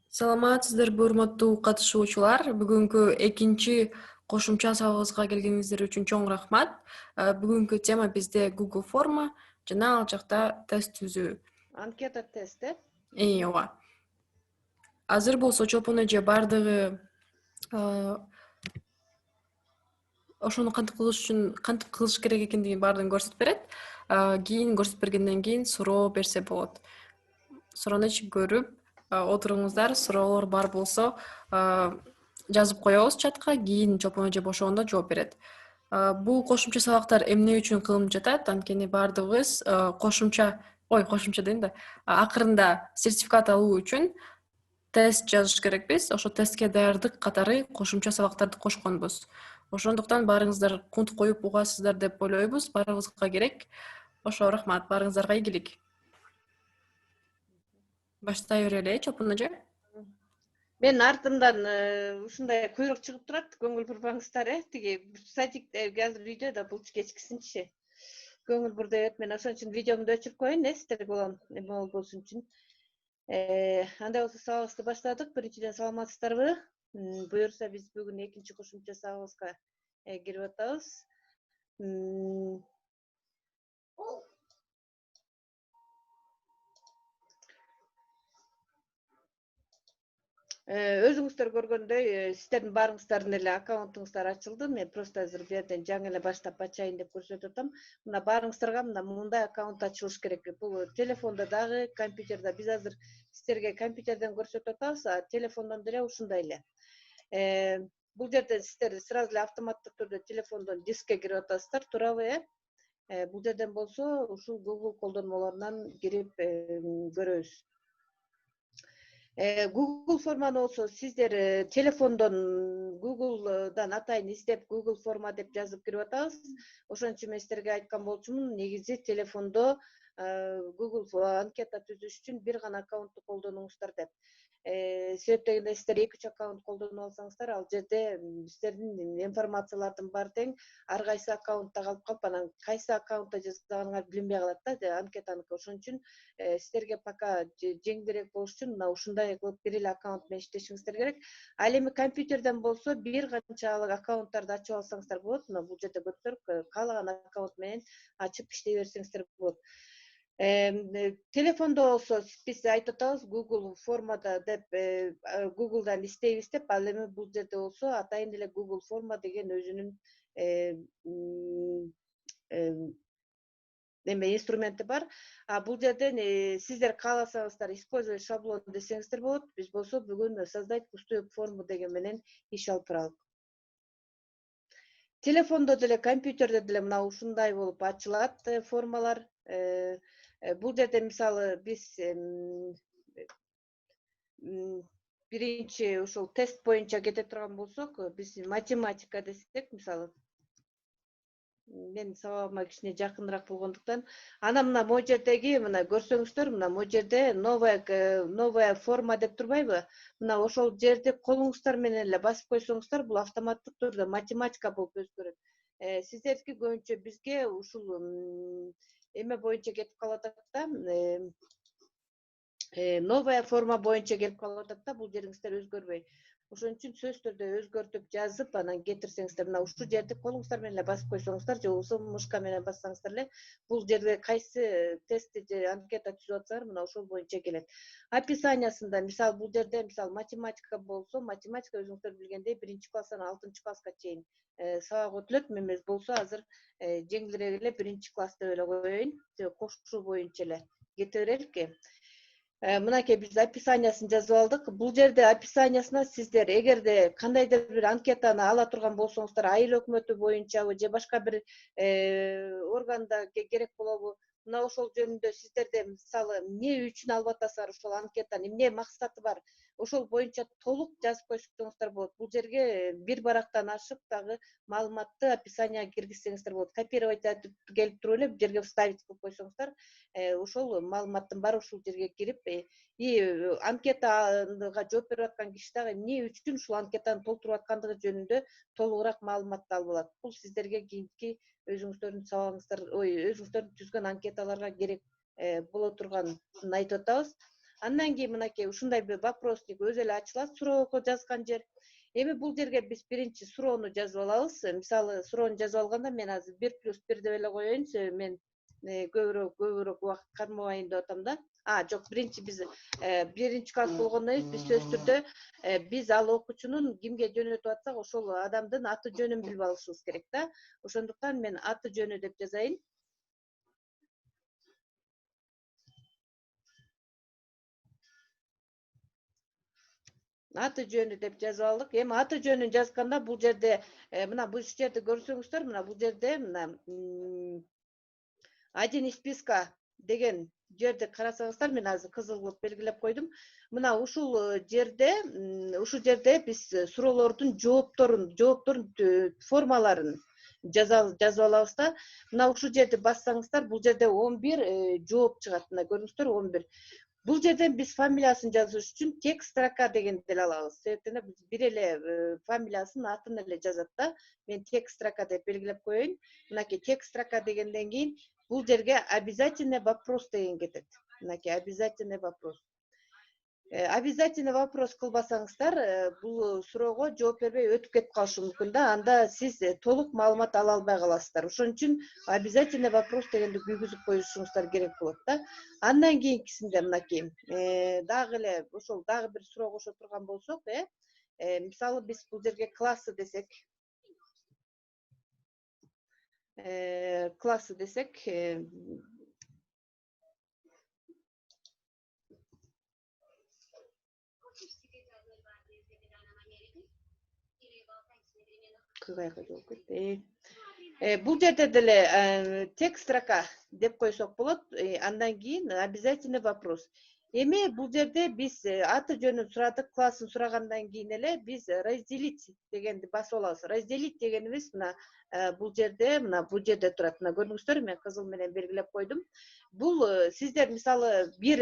Саламатсыздарбы, урматтуу катышуучулар. Бүгүнкү экинчи кошумча сабагыбызга келгениңиздер үчүн чоң рахмат. Бүгүнкү тема бизде Google форма жана ал жакта тест түзүү. Анкета тести. Ооба. Азыр болсо чопун эже бардыгы ошону кантип кылыш керек экендигин баардыгын көрсөтүп берет. Кийин көрсөтүп бергенден кийин суроо берсе болот. Суроону ичип көрүп отуруңуздар, суроолор бар болсо жазып коебуз чатка, кийин чопун эже бошогондо жооп берет. Бул кошумча сабактар эмне үчүн кылынып жатат? Анткени баардыгыбыз кошумча дейм да, акырында сертификат алуу үчүн тест жазыш керекпиз. Ошо тестке даярдык катары кошумча сабактарды кошконбуз. Ошондуктан баарыңыздар кунт коюп угасыздар деп ойлойбуз. Баарыбызга керек. Ошо рахмат, баарыңыздарга ийгилик. Баштай берели, чопун эже. Мен артымдан ушундай куйрук чыгып турат, көңүл бурбаңыздар, тиги садик азыр үйдө да бул кечкисинчи. Көңүл бурдойт, мен ошон үчүн видеомду өчүрүп коеюн, сиздерге улам эме болбосун үчүн. Андай болсо сабагыбызды баштадык. Биринчиден саламатсыздарбы? Буюрса биз бүгүн экинчи кошумча сабагыбызга кирип атабыз. Өзүңүздөр көргөндөй, сиздердин баарыңыздардын эле аккаунтуңуздар ачылды. Мен просто азыр бу жерден жаңы эле баштап ачайын деп көрсөтүп атам. Мына баарыңыздарга мындай аккаунт ачылыш керек. Бул телефондо дагы, компьютерде биз азыр сиздерге компьютерден көрсөтүп атабыз, а телефондон деле ушундай эле. Бул жерден сиздер сразу эле автоматтык түрдө телефондон дискке кирип атасыздар, туурабы? Бул жерден болсо ушул Google колдонмолорунан кирип көрөбүз. Google форманы болсо сиздер телефондон Google'дан атайын издеп Google форма деп жазып кирип атабыз. Ошон үчүн мен сиздерге айткан болчумун, негизи телефондо Google анкета түзүш үчүн бир гана аккаунтту колдонуңуздар деп. Себеп дегенде сиздер 2-3 аккаунт колдонуп алсаңыздар, ал жерде сиздердин информациялардын баары тең ар кайсы аккаунтта калып, анан кайсы аккаунтта жазганыңар билинбей калат да, анкетаныкы. Ошон үчүн сиздерге пока жеңилирээк болуш үчүн мына ушундай кылып бир эле аккаунт менен иштешиңиздер керек. Ал эми компьютерден болсо бир канча аккаунттарды ачып алсаңыздар болот. Мына бул жерде көрсөтүлөт, каалаган аккаунт менен ачып иштей берсеңиздер болот. Телефондо болсо биз айтып атабыз Google формада деп Google'дан издейбиз деп, ал эми бул жерде болсо атайын эле Google форма деген өзүнүн инструменти бар. Бул жерден сиздер кааласаңыздар использовать шаблон десеңиздер болот. Биз болсо бүгүн создать пустую форму деген менен иш алып барабыз. Телефондо деле, компьютерде деле мына ушундай болуп ачылат формалар. Бул жерде мисалы биз биринчи ушул тест боюнча кете турган болсок, биз математика десек, мисалы мен сабагыма кичине жакыныраак болгондуктан, анан мына могу жердеги мына көрсөңүздөр, мына могу жерде новая форма деп турбайбы? Мына ошол жерди колуңуздар менен эле басып койсоңуздар, бул автоматтык түрдө математика болуп өзгөрөт. Сиздердики көбүнчө бизге ушул эме боюнча кетип калып атат да, новая форма боюнча келип калып атат да, бул жериңиздер өзгөрбөй. Ошон үчүн сөздөрдү өзгөртүп жазып, анан кетирсеңиздер, мына ушул жерди колуңуздар менен эле басып койсоңуздар, же болбосо мышка менен бассаңыздар эле, бул жерде кайсы тестти же анкета түзүп атсаңар, мына ошол боюнча келет. Описаниясында, мисалы бул жерде мисалы математика болсо, математика өзүңүздөр билгендей 1-класстан 6-класска чейин сабак өтүлөт. Мен болсо азыр жеңилирээк эле 1-класс деп эле коеюн, кошуу боюнча эле кете береликки. Мынакей биз описаниясын жазып алдык. Бул жерде описаниясына сиздер эгерде кандайдыр бир анкетаны ала турган болсоңуздар, айыл өкмөтү боюнчабы же башка бир органда керек болобу, мына ошол жөнүндө сиздерде мисалы эмне үчүн алып атасыздар ошол анкетаны, эмне максаты бар, ошол боюнча толук жазып койсоңуздар болот. Бул жерге бир барактан ашык дагы маалыматты описание киргизсеңиздер болот. Копировать этип келип туруп эле бул жерге вставить кылып койсоңуздар, ошол маалыматтын баары ушул жерге кирип, анкетага жооп берип аткан киши дагы эмне үчүн ушул анкетаны толтуруп аткандыгы жөнүндө толугураак маалыматты алып алат. Бул сиздерге кийинки өзүңүздөрдүн сабагыңыздар, өзүңүздөрдүн түзгөн анкеталарга керек боло турганын айтып атабыз. Андан кийин мынакей ушундай бир вопросник өзү эле ачылат, суроого жазган жер. Эми бул жерге биз биринчи суроону жазып алабыз. Мисалы, суроону жазып алганда мен азыр 1+1 деп эле коеюн, себеби мен көбүрөөк убакыт кармабайын деп атам да. Жок, биринчи биз биринчи класс болгондон кийин биз сөзсүз түрдө биз ал окуучунун кимге жөнөтүп атсак, ошол адамдын аты жөнүн билип алышыбыз керек да. Ошондуктан мен аты жөнү деп жазайын. Аты жөнү деп жазып алдык. Эми аты жөнүн жазганда бул жерде мына бул жерде көрсөңүздөр, мына бул жерде мына один из списка деген жерди карасаңыздар, мен азыр кызыл кылып белгилеп койдум. Мына ушул жерде биз суроолордун жоопторун формаларын жазып алабыз да. Мына ушул жерди бассаңыздар, бул жерде 11 жооп чыгат. Мына көрдүңүздөр, 11. Бул жерден биз фамилиясын жазыш үчүн тек строка дегенди эле алабыз. Себептен биз бир эле фамилиясын, атын эле жазат да. Мен тек строка деп белгилеп коеюн. Мынакей тек строка дегенден кийин бул жерге обязательный вопрос деген кетет. Мынакей обязательный вопрос. Обязательный вопрос кылбасаңыздар, бул суроого жооп бербей өтүп кетип калышы мүмкүн да. Анда сиз толук маалымат ала албай каласыздар. Ошон үчүн обязательный вопрос дегенди күйгүзүп коюшуңуздар керек болот да. Андан кийинкисинде мынакей дагы эле ошол дагы бир суроо кошо турган болсок, мисалы биз бул жерге классы десек, бул жерде деле тек строка деп койсок болот. Андан кийин обязательный вопрос. Эми бул жерде биз аты жөнүн сурадык, классын сурагандан кийин эле биз разделить дегенди басып алабыз. Разделить дегенибиз мына бул жерде турат. Мына көрдүңүздөр, мен кызыл менен белгилеп койдум. Бул сиздер мисалы бир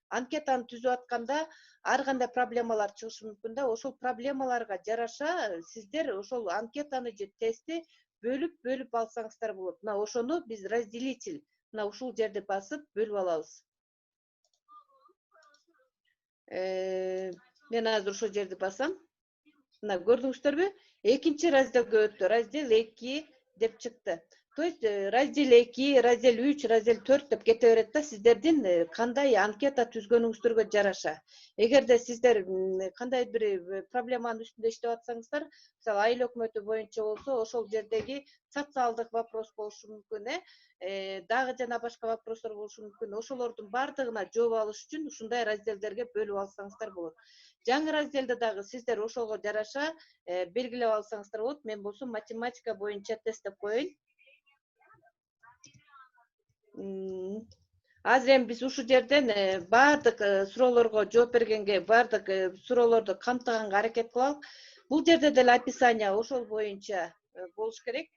анкетаны түзүп атканда ар кандай проблемалар чыгышы мүмкүн да. Ошол проблемаларга жараша сиздер ошол анкетаны же тестти бөлүп алсаңыздар болот. Мына ошону биз разделитель мына ушул жерди басып бөлүп алабыз. Мен азыр ошол жерди басам. Мына көрдүңүздөрбү? Экинчи разделге өттү. Раздел 2 деп чыкты. То есть раздел 2, раздел 3, раздел 4 деп кете берет да, сиздердин кандай анкета түзгөнүңүздөргө жараша. Эгерде сиздер кандай бир проблеманын үстүндө иштеп атсаңыздар, мисалы айыл өкмөтү боюнча болсо, ошол жердеги социалдык вопрос болушу мүмкүн, дагы жана башка вопростор болушу мүмкүн. Ошолордун баардыгына жооп алыш үчүн ушундай разделдерге бөлүп алсаңыздар болот. Жаңы разделде дагы сиздер ошого жараша белгилеп алсаңыздар болот. Мен болсо математика боюнча тест деп коеюн. Азыр эми биз ушул жерден баардык суроолорго жооп бергенге, баардык суроолорду камтыганга аракет кылалык. Бул жерде деле описание ошол боюнча болуш керек.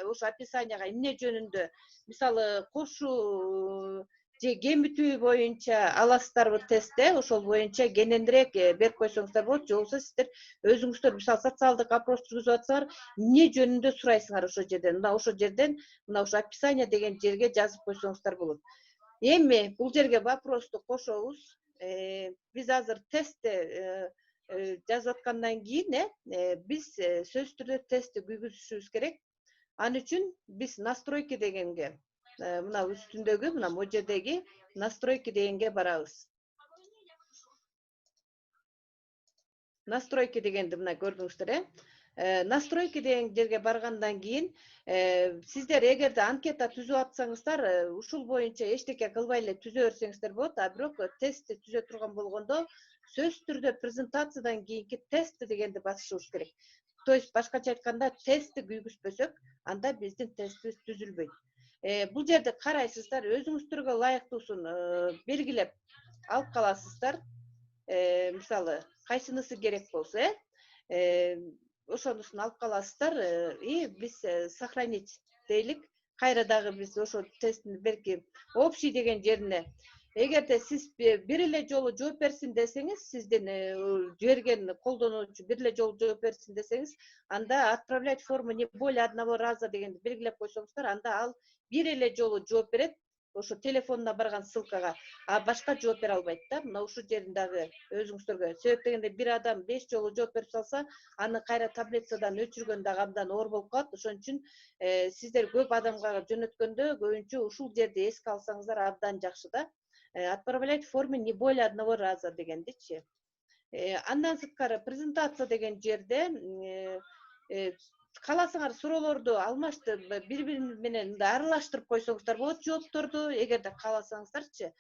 Ошо описанияга эмне жөнүндө, мисалы кошуу же кемитүү боюнча аласыздарбы тестте, ошол боюнча кененирээк берип койсоңуздар болот. Же болбосо сиздер өзүңүздөр мисалы социалдык опрос жүргүзүп атсаңар, эмне жөнүндө сурайсыңар ошол жерден. Мына ошол жерден мына ошо описание деген жерге жазып койсоңуздар болот. Эми бул жерге вопросту кошобуз. Биз азыр тестти жазып аткандан кийин биз сөзсүз түрдө тестти күйгүзүшүбүз керек. Ал үчүн биз настройки дегенге, мына үстүндөгү, мына могу жердеги настройки дегенге барабыз. Настройки дегенди мына көрдүңүздөр, настройки деген жерге баргандан кийин сиздер эгерде анкета түзүп атсаңыздар, ушул боюнча эчтеке кылбай эле түзө берсеңиздер болот. А бирок тестти түзө турган болгондо сөзсүз түрдө презентациядан кийинки тест дегенди басышыбыз керек. То есть башкача айтканда тестти күйгүзбөсөк, анда биздин тестибиз түзүлбөйт. Бул жерде карайсыздар, өзүңүздөргө ылайыктуусун белгилеп алып каласыздар. Мисалы кайсынысы керек болсо, ошонусун алып каласыздар и биз сохранить дейлик. Кайра дагы биз ошо тесттин белки общий деген жерине, эгерде сиз бир эле жолу жооп берсин десеңиз, сиздин жиберген колдонуучу бир эле жолу жооп берсин десеңиз, анда отправлять форму не более одного раза дегенди белгилеп койсоңуздар, анда ал бир эле жолу жооп берет. ошо телефонуна барган ссылкага, а башка жооп бере албайт да. Мына ушул жерин дагы өзүңүздөргө. Себеп дегенде бир адам 5 жолу жооп берип салса, аны кайра таблицадан өчүргөн дагы абдан оор болуп калат. Ошон үчүн сиздер көп адамга жөнөткөндө көбүнчө ушул жерди эске алсаңыздар абдан жакшы да. Отправлять в форме не более одного раза дегендичи. Андан сырткары презентация деген жерде кааласаңар суроолорду алмаштырып, бири-бири менен аралаштырып койсоңуздар болот жоопторду, эгерде кааласаңыздарчы.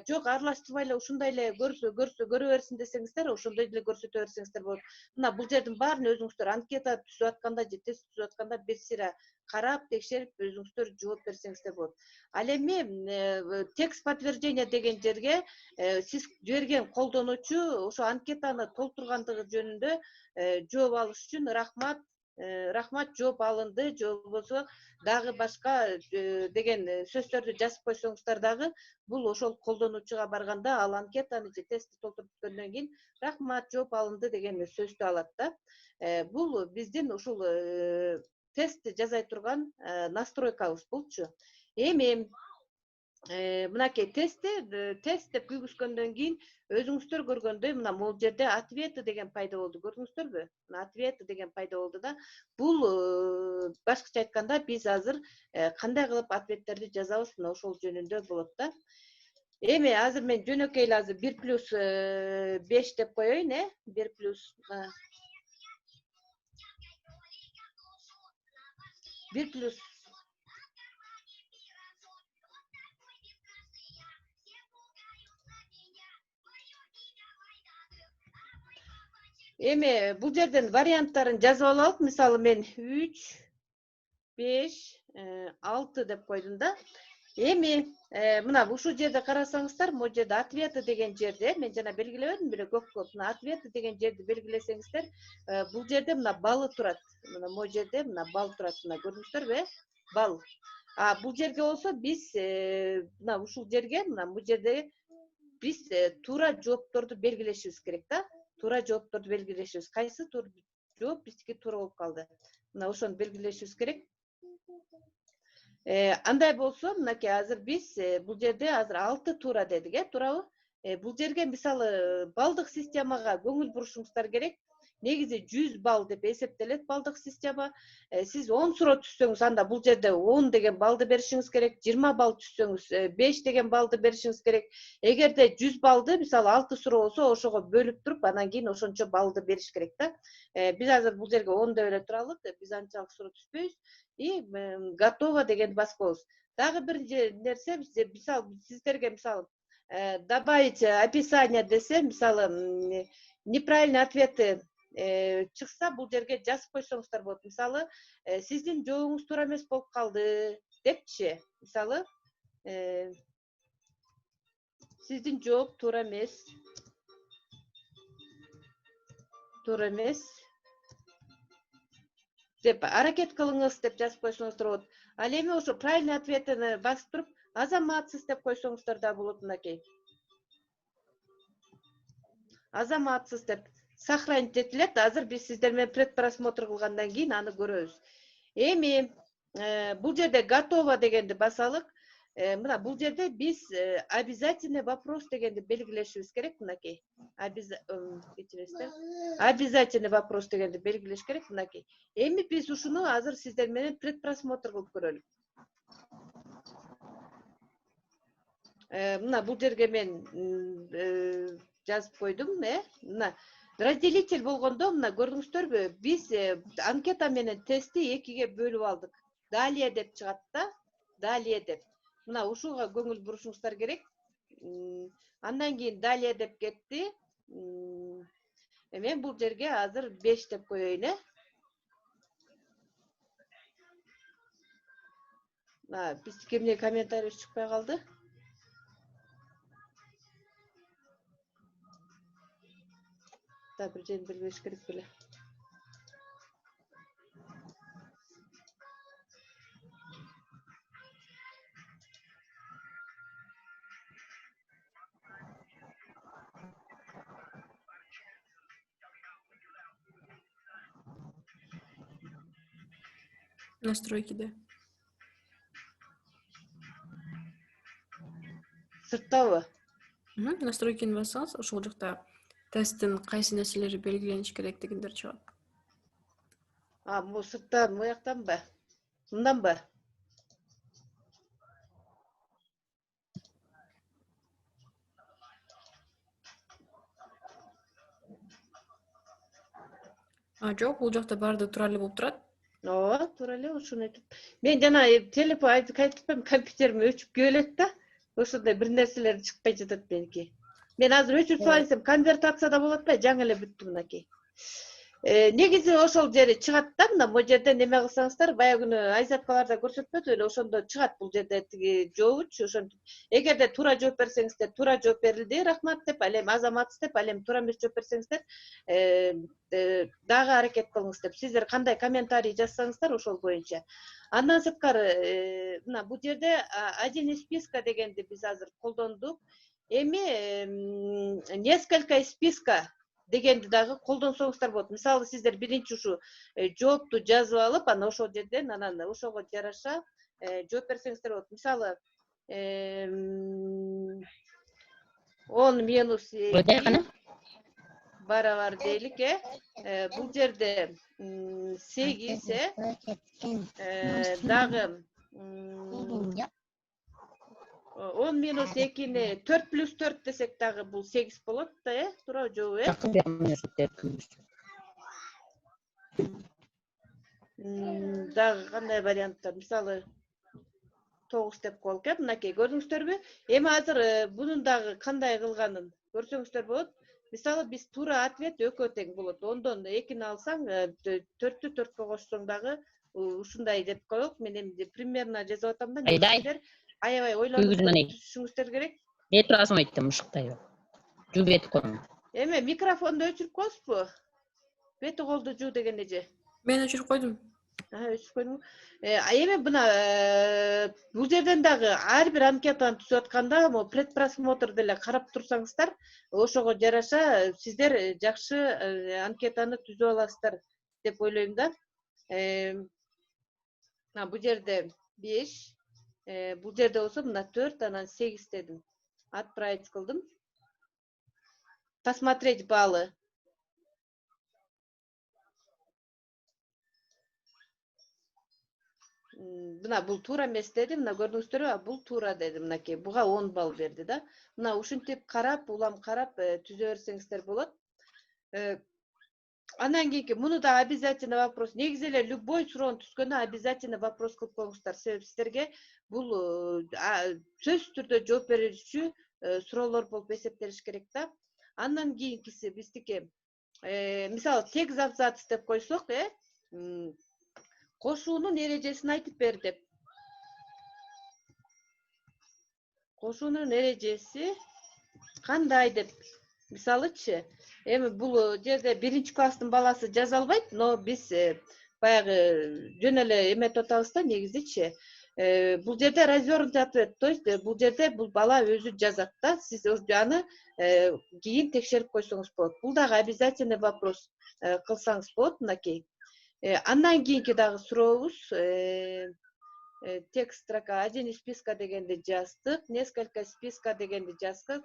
Жок, аралаштырбай эле ушундай эле көрө берсин десеңиздер, ошондой деле көрсөтө берсеңиздер болот. Мына бул жердин баарын өзүңүздөр анкета түзүп атканда же тест түзүп атканда бир сыйра карап, текшерип, өзүңүздөр жооп берсеңиздер болот. Ал эми текст подтверждение деген жерге сиз жиберген колдонуучу ошо анкетаны толтургандыгы жөнүндө жооп алыш үчүн рахмат, жооп алынды, же болбосо дагы башка деген сөздөрдү жазып койсоңуздар дагы, бул ошол колдонуучуга барганда ал анкетаны же тестти толтуруп бүткөндөн кийин рахмат, жооп алынды деген сөздү алат да. Бул биздин ушул тестти жасай турган настройкабыз булчу. Эми мынакей тест деп күйгүзгөндөн кийин өзүңүздөр көргөндөй мына могул жерде ответы деген пайда болду. Көрдүңүздөрбү? Мына ответы деген пайда болду да. Бул башкача айтканда биз азыр кандай кылып ответтерди жазабыз, мына ошол жөнүндө болот да. Эми азыр мен жөнөкөй эле азыр 1+5 деп коеюн, 1+. Эми бул жерден варианттарын жазып алалык. Мисалы мен 3, 5, 6 деп койдум да. Эми мына ушул жерде карасаңыздар, могул жерде ответы деген жерде мен жана белгилебедим беле көк. Мына ответы деген жерди белгилесеңиздер, бул жерде мына балы турат. Мына могул жерде мына бал турат. Мына көрдүңүздөрбү? Бал. А бул жерге болсо биз мына ушул жерге, мына бул жерде биз туура жоопторду белгилешибиз керек да. Туура жоопторду белгилешибиз. Кайсы жооп биздики туура болуп калды. Мына ошону белгилешибиз керек. Андай болсо, мынакей азыр биз бул жерде азыр 6 туура дедик, туурабы? Бул жерге мисалы балдык системага көңүл бурушуңуздар керек. Негизи 100 балл деп эсептелет балдык система. Сиз 10 суроо түзсөңүз, анда бул жерде 10 деген балды беришиңиз керек. 20 балл түзсөңүз 5 деген балды беришиңиз керек. Эгерде 100 балды, мисалы 6 суроо болсо, ошого бөлүп туруп, анан кийин ошончо балды бериш керек да. Биз азыр бул жерге 10 деп эле туралык. Биз анчалык суроо түзбөйбүз. И готово дегенди басып коебуз. Дагы бир нерсе, мисалы сиздерге мисалы добавить описание десе, мисалы неправильный ответы чыкса, бул жерге жазып койсоңуздар болот. Мисалы сиздин жообуңуз туура эмес болуп калды депчи. Мисалы сиздин жооп туура эмес деп аракет кылыңыз деп жазып койсоңуздар болот. Ал эми ошо правильный ответini басып туруп, азаматсыз деп койсоңуздар да болот. Мынакей азаматсыз деп сохранить этилет. Азыр биз сиздер менен предпросмотр кылгандан кийин аны көрөбүз. Эми бул жерде готово дегенди басалык. Мына бул жерде биз обязательный вопрос дегенди белгилешибиз керек. Мынакей обязательный вопрос дегенди белгилеш керек. Мынакей. Эми биз ушуну азыр сиздер менен предпросмотр кылып көрөлүк. Мына бул жерге мен жазып койдум, мына разделитель болгондо, мына көрдүңүздөрбү, биз анкета менен тестти экиге бөлүп алдык. Далее деп чыгат да, далее деп. Мына ушуга көңүл бурушуңуздар керек. Андан кийин далее деп кетти. Мен бул жерге азыр 5 деп коеюн, Биздики эмне комментарий чыкпай калды? Да, бир жерин белгилеш керек беле. Настройкиде. жуктабы? Настройканы бассаңыз, ошол жакта тесттин кайсы нерселери белгилениш керек дегендер чыгат. Бул сырттан буяктанбы? Мынданбы? Жок, бул жакта баары туура эле болуп турат. Ооба, туура эле ошону айтып. Мен жана телефон айтып атпайм, компьютерим өчүп келет да. Ошондой бир нерселер чыкпай жатат меники. Мен азыр өчүрүп салайын десем, конвертацияда болот атпайбы? Жаңы эле бүттү мынакей. Негизи ошол жери чыгат да, мына бул жерде неме кылсаңыздар, баягы күнү айзаткаларда көрсөтпөдү эле, ошондо чыгат бул жерде тиги жообучу, ошентип. Эгерде туура жооп берсеңиздер, туура жооп берилди, рахмат деп, ал эми азаматсыз деп, ал эми туура эмес жооп берсеңиздер, дагы аракет кылыңыз деп. Сиздер кандай комментарий жазсаңыздар ошол боюнча. Андан сырткары, мына бул жерде один из списка дегенди биз азыр колдондук. Эми несколько из списка дегенди дагы колдонсоңуздар болот. Мисалы, сиздер биринчи ушу жоопту жазып алып, анан ошол жерден анан ошого жараша жооп берсеңиздер болот. Мисалы, 10 минус 2 барабар дейлик, бул жерде 8 дагы 10 минус 2-ни 4 плюс 4 десек дагы бул 8 болот да, туура жообу, Дагы кандай варианттар, мисалы 9 деп коелук, мынакей көрдүңүздөрбү? Эми азыр бунун дагы кандай кылганын көрсөңүздөр болот. Мисалы, биз туура ответ экөө тең болот. 10дон 2-ни алсаң, 4-тү 4кө кошсоң дагы ушундай деп коелук. Мен эми примерно жазып атам да, сиздер аябай ойлонуп түшүшүңүздөр керек. Эмне турасың айттым ушуктай. Жуу бети кол. Эме микрофонду өчүрүп коесузбу? Бети колду жуу деген эже. Мен өчүрүп койдум. Өчүрүп койдуңбу? Эми мына бул жерден дагы ар бир анкетаны түзүп атканда, могу предпросмотр деле карап турсаңыздар, ошого жараша сиздер жакшы анкетаны түзүп аласыздар деп ойлойм да. Бул жерде 5, бул жерде болсо мына 4, анан 8 дедим. Отправить кылдым. Посмотреть баллы. Мына бул туура эмес деди, мына көрдүңүздөрбү? Бул туура деди, мынакей. Буга 10 балл берди да. Мына ушинтип карап, улам карап түзө берсеңиздер болот. Андан кийинки муну да обязательно вопрос. Негизи эле любой суроону түзгөндө обязательно вопрос кылып коюңуздар. Себеби сиздерге бул сөзсүз түрдө жооп берүүчү суроолор болуп эсептелиш керек да. Андан кийинкиси биздики, мисалы, текст абзац деп койсок, кошуунун эрежесин айтып бер деп. Кошуунун эрежеси кандай деп. Мисалычы, эми бул жерде биринчи класстын баласы жаза албайт, но биз баягы жөн эле эметип атабыз да, негизичи. Бул жерде развернутый ответ, то есть бул жерде бул бала өзү жазат да, сиз аны кийин текшерип койсоңуз болот. Бул дагы обязательный вопрос кылсаңыз болот, мынакей. Андан кийинки дагы сурообуз, текст строка, один из списка дегенди жаздык, несколько списка дегенди жаздык,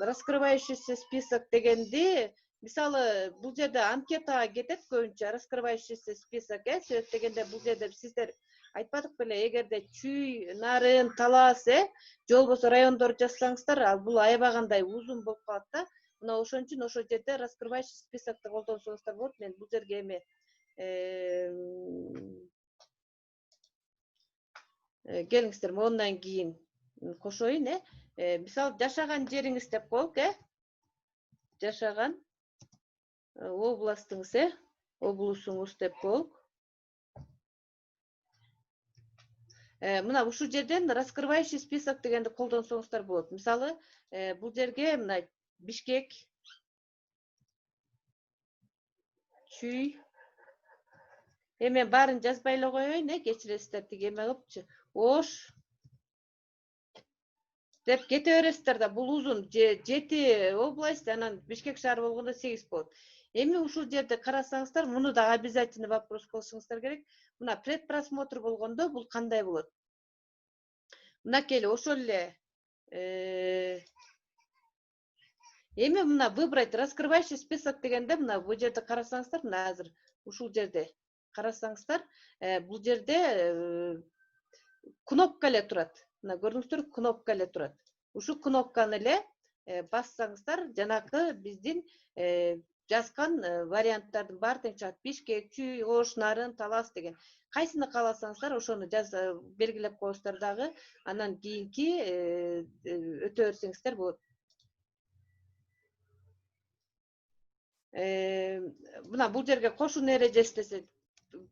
раскрывающийся список дегенди, мисалы, бул жерде анкетага кетет көбүнчө раскрывающийся список, себеп дегенде бул жерде сиздер айтпадык беле, эгерде Чүй, Нарын, Талас, же болбосо райондор жазсаңыздар, бул аябагандай узун болуп калат да. Мына ошон үчүн ошол жерде раскрывающий списокты колдонсоңуздар болот. Мен бул жерге эми келиңиздер, мондан кийин кошоюн, мисалы, жашаган жериңиз деп коелук, жашаган областыңыз, облусуңуз деп коелук. Мына ушул жерден раскрывающий список дегенди колдонсоңуздар болот. Мисалы, бул жерге мына Бишкек, Чүй, мен баарын жазбай эле коеюн, кечиресиздер, тиги эме кылыпчы. Ош деп кете бересиздер да, бул узун 7 область, анан Бишкек шаары болгондо 8 болот. Эми ушул жерде карасаңыздар, муну да обязательно вопрос кылышыңыздар керек. Мына предпросмотр болгондо бул кандай болот? мынакей эле ошол эле эми мына выбрать раскрывающий список дегенде мына бул жерде карасаңыздар, мына азыр ушул жерде карасаңыздар, бул жерде кнопка эле турат. Мына көрдүңүздөр, кнопка эле турат. Ушул кнопканы эле бассаңыздар, жанакы биздин жазган варианттардын баары тең чыгат. Бишкек, Чүй, Ош, Нарын, Талас деген. Кайсыны кааласаңыздар, ошону белгилеп коесуздар дагы, анан кийинки өтө берсеңиздер болот. Мына бул жерге кошуна эрежеси десе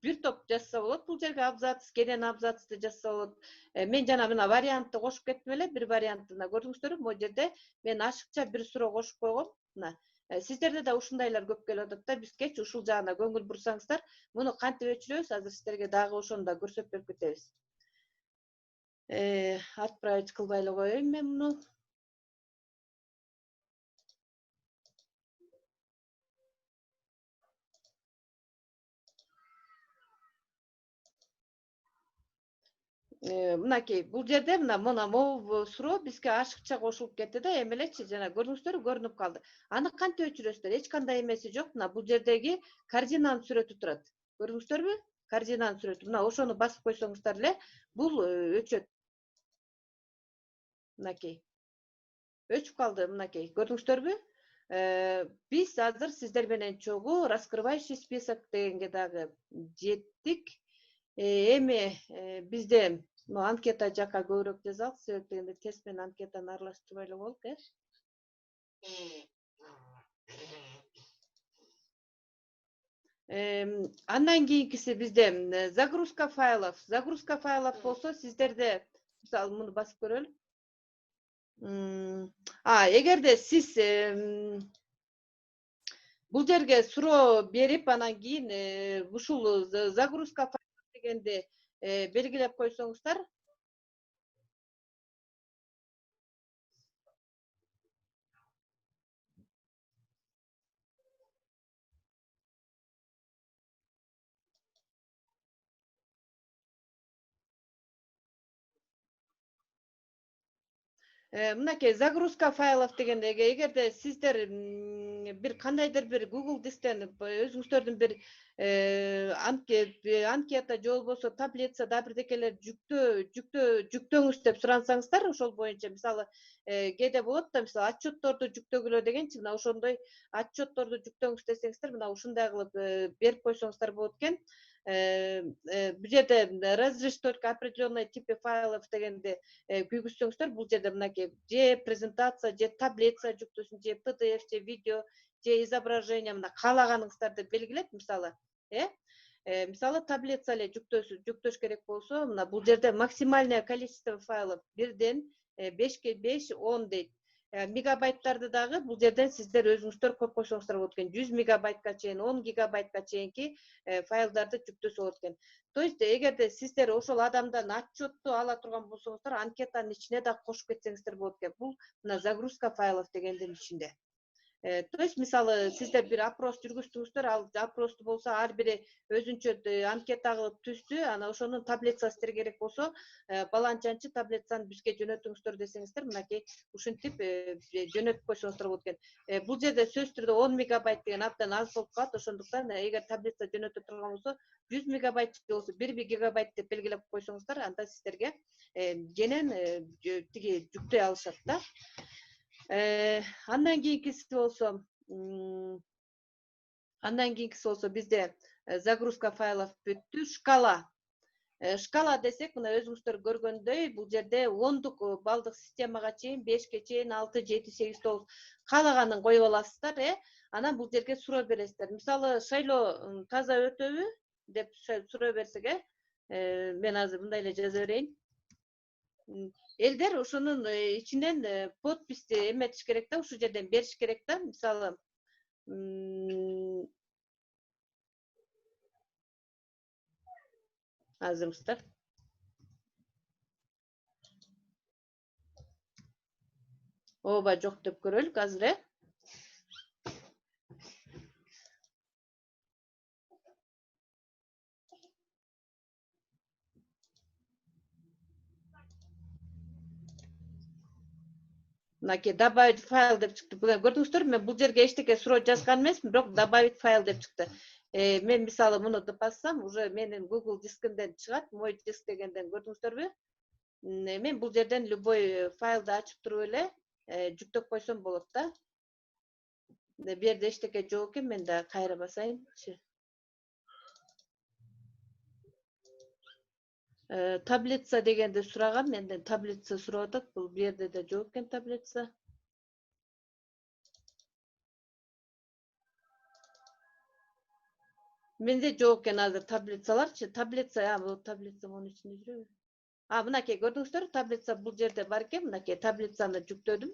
бир топ жазса болот. Бул жерге абзац, кенен абзацты жазса болот. Мен жана мына вариантты кошуп кеттим эле, бир вариантты. Мына көрдүңүздөрбү, могу жерде мен ашыкча бир суроо кошуп койгом. Мына сиздерде да ушундайлар көп келип атат да, бизгечи ушул жагына көңүл бурсаңыздар, муну кантип өчүрөбүз? Азыр сиздерге дагы ошону да көрсөтүп берип кетебиз. Отправить кылбай эле коеюн мен муну. Мынакей бул жерде мына могу суроо бизге ашыкча кошулуп кетти да, эми элечи жана көрдүңүздөрбү, көрүнүп калды. Аны кантип өчүрөсүздөр? Эч кандай эмеси жок. Мына бул жердеги координанын сүрөтү турат. Көрдүңүздөрбү? Координанын сүрөтү. Мына ошону басып койсоңуздар эле бул өчөт. Мынакей. Өчүп калды, мынакей. Көрдүңүздөрбү? Биз азыр сиздер менен чогуу раскрывающий список дегенге дагы жеттик. Эми бизде анкета жака көбүрөөк жазалык, себеп дегенде тест менен анкетаны аралаштырбай эле коелук, Андан кийинкиси бизде загрузка файлов. Загрузка файлов болсо сиздерде, мисалы муну басып көрөлү. Эгерде сиз бул жерге суроо берип, анан кийин ушул загрузка файлов дегенди белгилеп койсоңуздар, мынакей загрузка файлов дегенде эгерде сиздер бир кандайдыр бир Google Дисктен өзүңүздөрдүн бир анкета же болбосо таблица да бирдекелер жүктөңүз деп сурансаңыздар, ошол боюнча мисалы кээде болот да, мисалы отчетторду жүктөгүлө дегенчи, мына ошондой отчетторду жүктөңүз десеңиздер, мына ушундай кылып берип койсоңуздар болот экен. Бул жерде разрешить только определенные типы файлов дегенди күйгүзсөңүздөр, бул жерде мынакей же презентация, же таблица жүктөсүн, же PDF, же видео, же изображение, мына каалаганыңыздарды белгилеп, мисалы, мисалы таблица эле жүктөш керек болсо, мына бул жерде максимальное количество файлов 1ден 5ке 5, 10 дейт. Мегабайттарды дагы бул жерден сиздер өзүңүздөр коюп койсоңуздар болот экен. 100 мегабайтка чейин, 10 гигабайтка чейинки файлдарды жүктөсө болот экен. То есть эгерде сиздер ошол адамдан отчетту ала турган болсоңуздар, анкетанын ичине да кошуп кетсеңиздер болот экен. Бул мына загрузка файлов дегендин ичинде. То есть мисалы сиздер бир опрос жүргүздүңүздөр, ал опросту болсо ар бири өзүнчө анкета кылып түздү, анан ошонун таблицасы сиздерге керек болсо, баланчанчы таблицаны бизге жөнөтүңүздөр десеңиздер, мынакей ушинтип жөнөтүп койсоңуздар болот экен. Бул жерде сөзсүз түрдө 10 мегабайт деген абдан аз болуп калат, ошондуктан эгер таблица жөнөтө турган болсо 100 мегабайт же болбосо 1 гигабайт деп белгилеп койсоңуздар, анда сиздерге кенен тиги жүктөй алышат да. Андан кийинкиси болсо бизде загрузка файлов бүттү. Шкала десек, мына өзүңүздөр көргөндөй, бул жерде 10дук балдык системага чейин, 5ке чейин, 6, 7, 8, 9 каалаганын коюп аласыздар, анан бул жерге суроо бересиздер. Мисалы, шайлоо таза өтөбү деп суроо берсек, мен азыр мындай эле жаза берейин. Элдер ошонун ичинен подписти эметиш керек да, ушул жерден бериш керек да. Мисалы, азырсыздар. Ооба жок деп көрөлүк азыр, Мынакей добавить файл деп чыкты. Буга көрдүңүздөр, мен бул жерге эчтеке суроо жазган эмесмин, бирок добавить файл деп чыкты. Мен мисалы муну бассам, уже менин Google дискимден чыгат, мой диск дегенден көрдүңүздөрбү? Мен бул жерден любой файлды ачып туруп эле жүктөп койсом болот да. Бу жерде эчтеке жок экен, мен да кайра басайынчы. Таблица дегенди сураган, менден таблица сурап атат. Бул бу жерде да жок экен таблица. Менде жок экен азыр таблицаларчы. Таблица, бул таблица монун ичинде жүрөбү? Мынакей көрдүңүздөр, таблица бул жерде бар экен. Мынакей таблицаны жүктөдүм.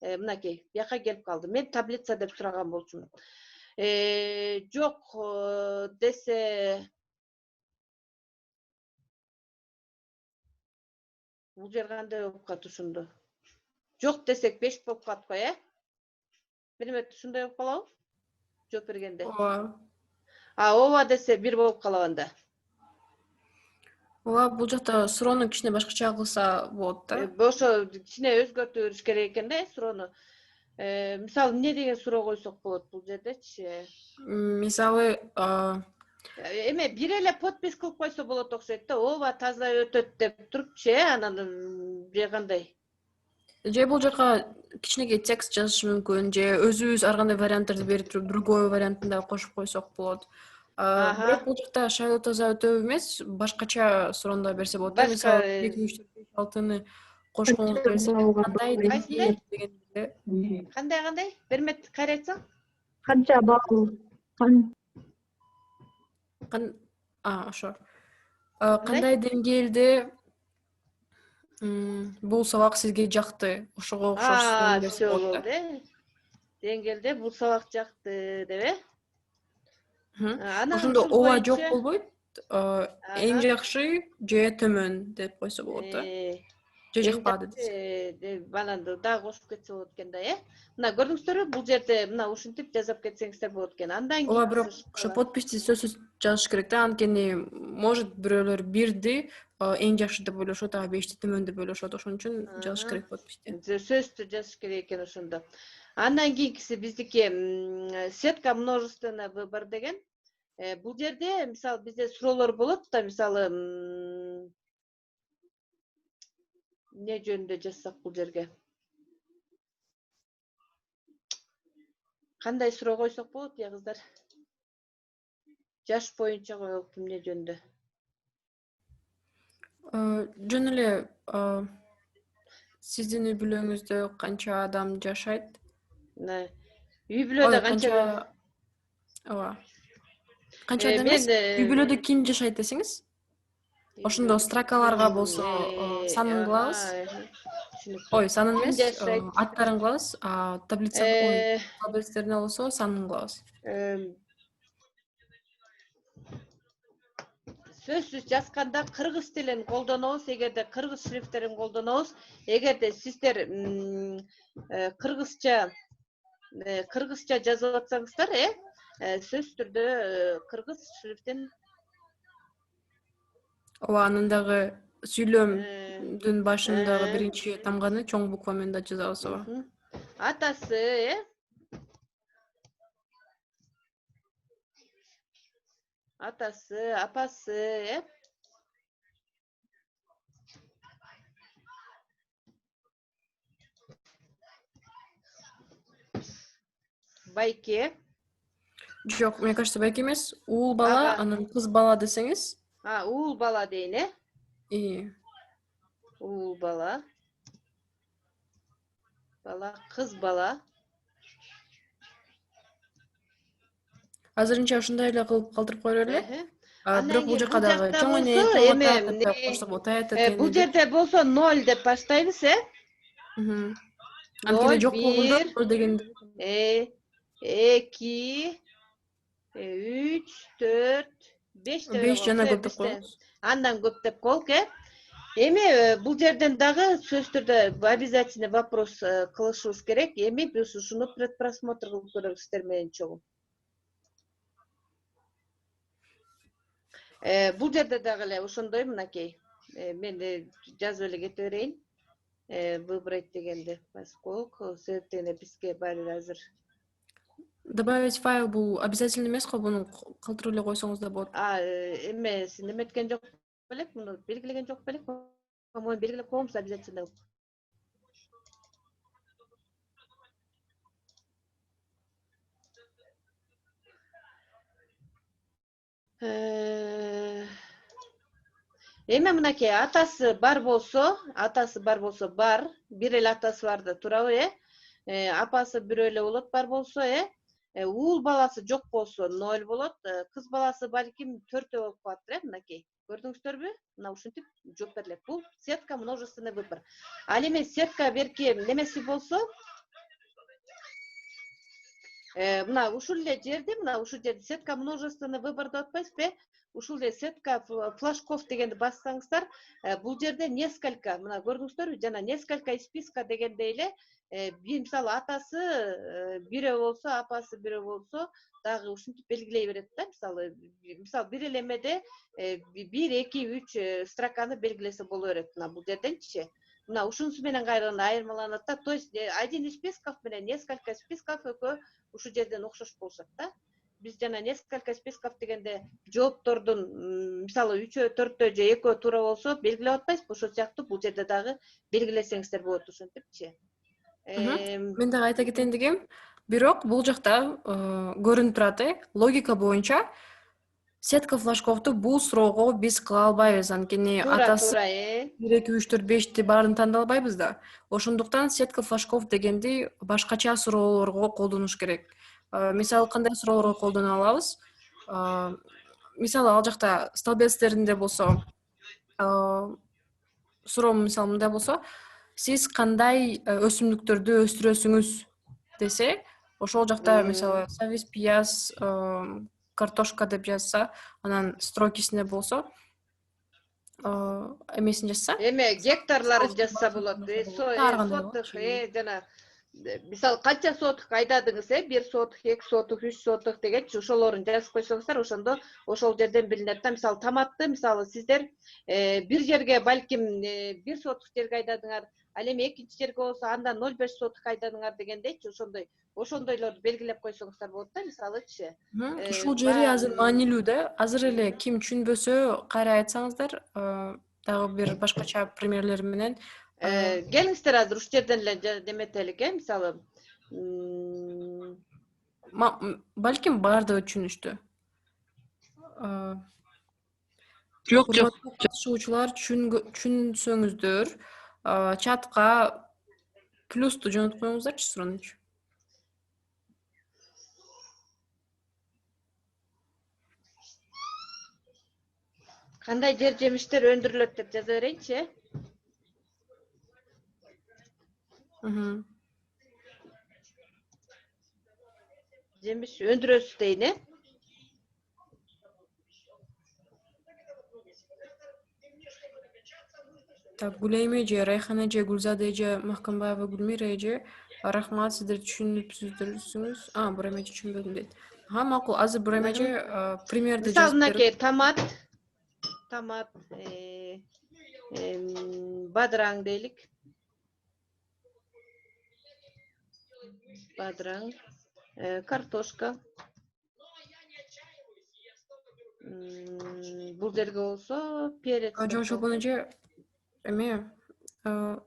Мынакей, бияка келип калды. Мен таблица деп сураган болчумун. Жок десе бул жер кандай болуп калат ушунда? Жок десек 5 болуп калат го, Бермет ушундай болуп калабы? Жооп бергенде. Ооба десе 1 болуп калат анда. Бул жакта суроону кичине башкача кылса болот да. Ошо кичине өзгөртүш керек экен да суроону. Мисалы эмне деген суроо койсок болот бул жердечи? Мисалы, Эме бир эле подпис кылып койсо болот окшойт да. Ооба таза өтөт деп турупчу, анан же кандай? же бул жака кичинекей текст жазыш мүмкүн, же өзүбүз ар кандай варианттарды берип туруп, другой вариантын да кошуп койсок болот. Бирок бул жакта шайлоо таза өтөп эмес, башкача суроону берсе болот. Мисалы 2 3 4 5 6-ны кошкоңуз келсе, кандай дегенде. Кандай? Бермет кайра айтсаң? Канча балл? Ошо. Кандай деңгээлде бул сабак сизге жакты, ошого окшош суроону берсе Всё болот. болду. Деңгээлде бул сабак жакты деп, Ошондо ооба жок болбойт. Эң жакшы же төмөн деп койсо болот да. Же жакпады десе. Бананды дагы кошуп кетсе болот экен да, Мына көрдүңүздөрбү, бул жерде мына ушинтип жасап кетсеңиздер болот экен. Андан кийин Ооба, бирок ошо подписти сөзсүз жазыш керек да, анткени может бирөөлөр 1-ди эң жакшы деп ойлошот, 5-ти төмөн деп ойлошот. Ошон үчүн жазыш керек подписти. Сөздү жазыш керек экен ошондо. Андан кийинкиси биздики сетка множественный выбор деген. Бул жерде мисалы бизде суроолор болот да, мисалы эмне жөнүндө жазсак бул жерге? Кандай суроо койсок болот, кыздар? Жаш боюнча коелук, эмне жөнүндө? Жөн эле сиздин үй бүлөңүздө канча адам жашайт? Үй бүлөдө канча? Ооба. Канча адам эмес? Үй бүлөдө ким жашайт десеңиз? Ошондо строкаларга болсо санын кылабыз. Ой, санын эмес, аттарын кылабыз. Таблицтерине болсо санын кылабыз. Сөзсүз жазганда кыргыз тилин колдонобуз, эгерде кыргыз шрифттерин колдонобуз, эгерде сиздер кыргызча жазып атсаңыздар, сөзсүз түрдө кыргыз шрифтин. Ооба, анын дагы сүйлөмдүн башындагы биринчи тамганы чоң буква менен да жазабыз, ооба. Атасы, атасы, апасы, байке. Жок, мне кажется, байке эмес, уул бала, анан кыз бала десеңиз. Уул бала дейин, Уул бала. Кыз бала. Азырынча ушундай эле кылып калтырып коелу эле. Бирок бул жака дагы чоң эне, бул жерде болсо 0 деп баштайбыз, Анткени жок болгондо 0 дегенде 2 3 4 5 деп 5 жана көп деп коебуз. Андан көп деп коелук, Эми бул жерден дагы сөз түрдө обязательный вопрос кылышыбыз керек. Эми биз ушуну предпросмотр кылып көрөбүз сиздер менен чогуу. Бул жерде дагы эле ошондой, мынакей. Мен жазып эле кете берейин. выбрать дегенди поскольку себептен бизге баары азыр Добавить файл бул обязательно эмес го, буну калтырып эле койсоңуз да болот. эмес неметкен жок белек, муну белгилеген жок белек. По-моему, белгилеп коебуз обязательно. Эми мынакей атасы бар болсо, бар, бир эле атасы бар да турабы, апасы бирөө эле болот бар болсо, уул баласы жок болсо 0 болот, кыз баласы балким 4 болуп калат, мынакей. Көрдүңүздөрбү? Мына ушинтип жооп берилет. Бул сетка множественный выбор. Ал эми сетка берки немеси болсо, мына ушул эле жерде, сетка множественный выбор деп атпайсызбы? Ушул эле сетка флажков дегенди бассаңыздар, бул жерде несколько, мына көрдүңүздөрбү, жана несколько из списка дегендей эле, мисалы атасы бирөө болсо, апасы бирөө болсо, дагы ушинтип белгилей берет да, мисалы бир эле эмеде 1, 2, 3 строканы белгилесе боло берет мына бул жерденчи. Мына ушунусу менен кайра айырмаланат да. То есть один из списков менен несколько списков экөө ушул жерден окшош болушат да. Биз жана несколько списков дегенде жооптордун мисалы 3, 4 же 2 туура болсо белгилеп атпайсызбы? Ошол сыяктуу бул жерде дагы белгилесеңиздер болот ушинтипчи. Мен дагы айта кетейин дегем, бирок бул жакта көрүнүп турат, логика боюнча сетка флажковду бул суроого биз кыла албайбыз, анткени атасы Туура, 1, 2, 3, 4, 5 баарын тандала албайбыз да. Ошондуктан сетка флажков дегенди башкача суроолорго колдонуш керек. Мисалы кандай суроолорго колдоно алабыз? Мисалы ал жакта столбецтеринде болсо, суроо мисалы мындай болсо, сиз кандай өсүмдүктөрдү өстүрөсүңүз десе, ошол жакта мисалы савис, пияз, картошка деп жазса, анан строкисинде болсо, эмесин жазса, эме гектарларын жазса болот. Сотых, жана мисалы канча сотых айдадыңыз, 1 сотых, 2 сотых, 3 сотых дегенчи ошолорун жазып койсоңуздар, ошондо ошол жерден билинет да. Мисалы томатты, мисалы сиздер бир жерге балким 1 сотых жерге айдадыңар, ал эми экинчи жерге болсо андан 0,5 сотых айдадыңар дегендейчи, ошондойлорду белгилеп койсоңуздар болот да, мисалычы. Ушул жери азыр маанилүү да. Азыр эле ким түшүнбөсө кайра айтсаңыздар, дагы бир башкача примерлер менен. Келиңиздер азыр ушул жерден эле деметелик, мисалы. Балким баардыгы түшүнүштү. Жок, Катышуучулар түшүнсөңүздөр, чатка плюсту жөнөтүп коюңуздарчы суроонучу. Кандай жер жемиштер өндүрүлөт деп жаза берейинчи. Жемиш өндүрөсүз дейин, Так, Гулейме же, Райхана же, Гулзада же, Махкамбаева Гулмира же, рахмат, сиздер түшүнүпсүздөр. Бурайме же түшүнбөдүм дейт. Макул, азыр Бурайме же примерди мисалы жазып берип. мынакей томат, бадыраң дейлик. Бадыраң, картошка. Бул жерге болсо перец. Жошопону же эме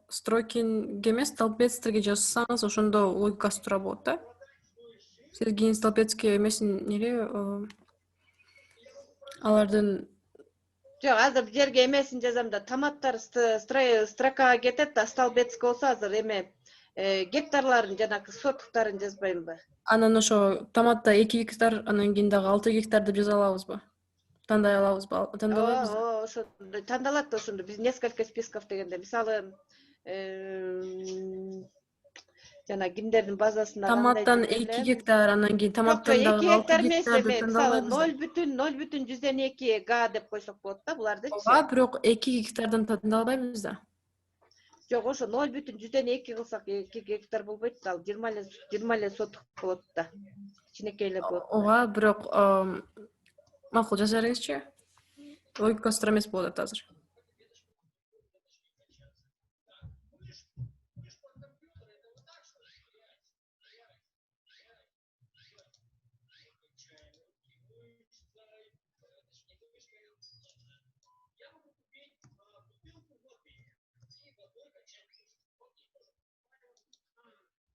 строкинге эмес, столбецтерге жазсаңыз, ошондо логикасы туура болот да. Сиз кийин столбецке эмесин алардын Жок, азыр жерге эмесин жазам да, томаттар строкага кетет да, столбецке болсо азыр эме гектарларын жанакы сотуктарын жазбаймынбы? Анан ошо томатта 2 гектар, анан кийин дагы 6 гектар деп жаза алабызбы? Тандай алабызбы? Тандалабыз. Ошо тандалат да, ошондо биз несколько списков дегенде, мисалы жана кимдердин базасында Томаттан 2 гектар, анан кийин томаттан дагы 6 гектар деп тандалбайбыз. Мисалы 0,02 га деп койсок болот да булардычы. Ооба, бирок 2 гектардан тандалбайбыз да. Жок, ошо 0,2 кылсак 2 гектар болбойт да, ал 20 эле сотук болот да. Кичинекей эле болот. Ооба, бирок макул жаза бериңизчи. Логикасы туура эмес болуп атат азыр.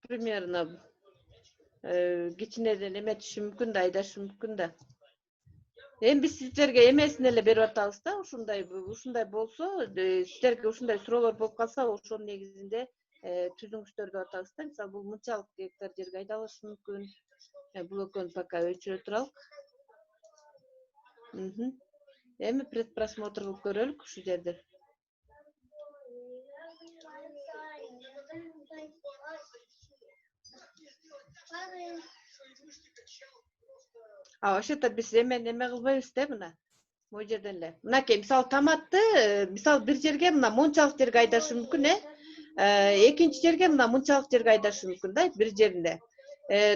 примерно кичинеден эметиши мүмкүн да, айдашы мүмкүн да. Эми биз сиздерге эмесин эле берип атабыз да, ушундай болсо, сиздерге ушундай суроолор болуп калса, ошонун негизинде түзүңүздөр деп атабыз да. Мисалы, бул мынчалык гектар жерге айдалышы мүмкүн. Бул экөөнү пока өчүрө туралык. Эми предпросмотр кылып көрөлүк ушу жерде. Ошото биз эме кылбайбыз да мына. Могу жерден эле. Мынакей, мисалы, томатты, мисалы, бир жерге мына мынчалык жерге айдашы мүмкүн, экинчи жерге мына мынчалык жерге айдашы мүмкүн да, бир жеринде.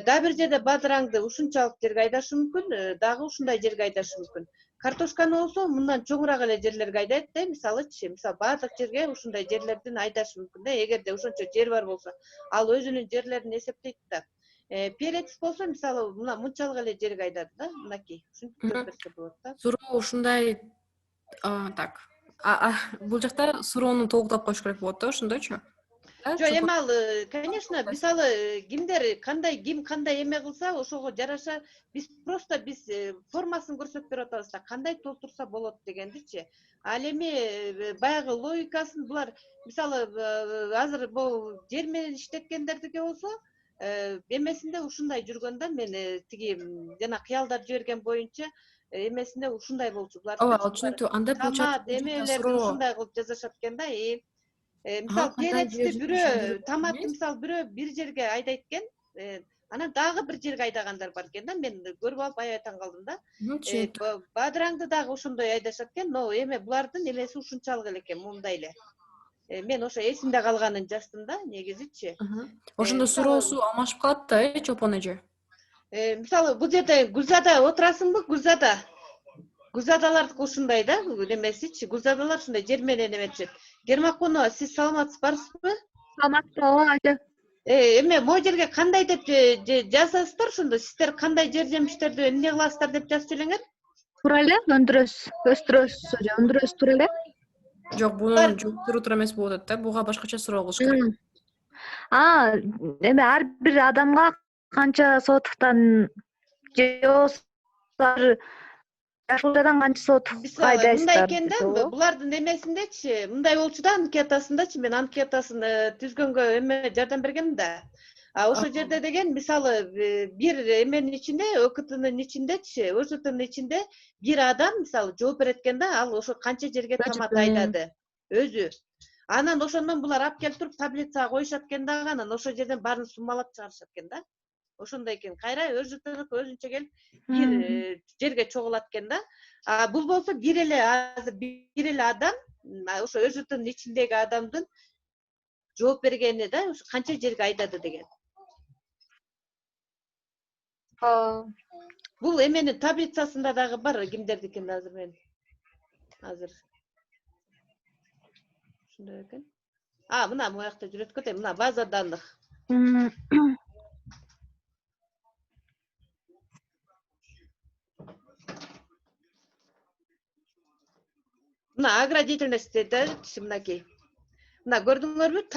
Дагы бир жерде бадыраңды ушунчалык жерге айдашы мүмкүн, дагы ушундай жерге айдашы мүмкүн. Картошканы болсо мындан чоңураак эле жерлерге айдайт да, мисалычы, баардык жерге ушундай жерлерден айдашы мүмкүн да, эгерде ошончо жер бар болсо. Ал өзүнүн жерлерин эсептейт да. Перец болсо, мисалы, мына мынчалык эле жерге айдады да, мынакей. Ушинтип көрүп берсе болот да. Суроо ушундай, так. Бул жакта суроону толуктап коюш керек болот да, ошондойчу? Жок, эми ал, конечно, мисалы, ким кандай эме кылса, ошого жараша биз формасын көрсөтүп берип атабыз да, кандай толтурса болот дегендичи. Ал эми баягы логикасын булар, мисалы, азыр бул жер менен иштеткендердики болсо, эмесинде ушундай жүргөн да, мен тиги жана кыялдап жиберген боюнча эмесинде ушундай болчу. Булар Ооба, ал түшүнүктүү. Андай получается, эмелерди ушундай кылып жасашат экен да. Мисалы, перецти бирөө, томатты мисалы бир жерге айдайт экен, анан дагы бир жерге айдагандар бар экен да. Мен көрүп алып аябай таң калдым да. Бадыраңды дагы ошондой айдашат экен, но эме булардын эмеси ушунчалык эле экен, мындай эле. Мен ошо эсимде калганын жаздым да, негизичи. Ошондо суроосу алмашып калат да, Чолпон эже. Мисалы, бул жерде Гүлзада отурасыңбы, Гүлзада? Гүлзадалардыкы ушундай да, эмесичи. Гүлзадалар ушундай жер менен эметишет. Гермаконова, сиз саламатсыз барсызбы? Саламатсыз, ооба, айта. Эме могу жерге кандай деп жазасыздар ошондо? Сиздер кандай жер жемиштерди эмне кыласыздар деп жазып жибериңер? Туура эле, өндүрөбүз туура эле. Жок, бунун жооптуру туура эмес болуп атат да. Буга башкача суроо кылыш керек. Эме ар бир адамга канча сотуктан же болбосо жашылжадан канча сотукка айдайсыздар? Мындай экен да, булардын эмесиндечи, мындай болчу да, анкетасындачы, мен анкетасын түзгөнгө эме жардам бергенмин да. Ошол жерде деген, мисалы, бир эменин ичинде, ОКТнын ичиндечи, ОЖТнын ичинде бир адам, мисалы, жооп берет экен да, ал ошо канча жерге томат айдады өзү. Анан ошондон булар алып келип туруп таблицага коюшат экен дагы, анан ошол жерден баарын суммалап чыгарышат экен да. Ошондой экен. Кайра ОЖТныкы өзүнчө келип бир жерге чогулат экен да. Бул болсо бир эле адам, ошо ОЖТнын ичиндеги адамдын жооп бергени да, ошо канча жерге айдады деген. Бул эменин таблицасында дагы бар, кимдердикин азыр мен. Азыр. Ушундай экен. Мына буякта жүрөт экен, мына база данных. Мына агродеятельность да, мынакей. Мына көрдүңөрбү?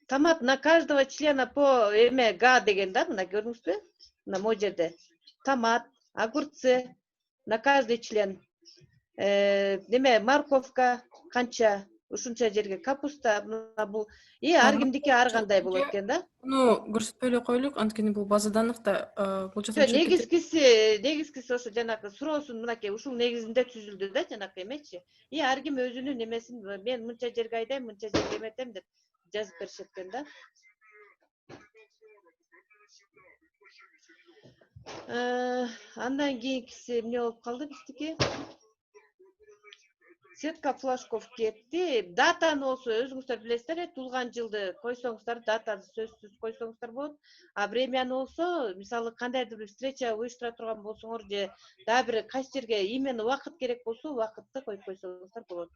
Томат на каждого члена по эме га деген да, мына көрдүңүзбү? Мына могу жерде. Томат, огурцы на каждый член. Неме морковка канча, ушунча жерге капуста, мына бул ар кимдики ар кандай болот экен да. Муну көрсөтпөй эле коелук, анткени бул база данныхта бул жакта негизгиси ошо жанагы суроосун мынакей ушул негизинде түзүлдү да, жанакы эмечи. Ар ким өзүнүн эмесин, мен мынча жерге айдайм, мынча жерге эметем деп жазып беришет экен да. Андан кийинкиси эмне болуп калды биздики? Сетка флажков кетти. Датаны болсо өзүңүздөр билесиздер, туулган жылды койсоңуздар, датаны сөзсүз койсоңуздар болот. Премияны болсо, мисалы, кандайдыр бир встреча уюштура турган болсоңор же дагы бир кайсы жерге именно убакыт керек болсо, убакытты коюп койсоңуздар болот.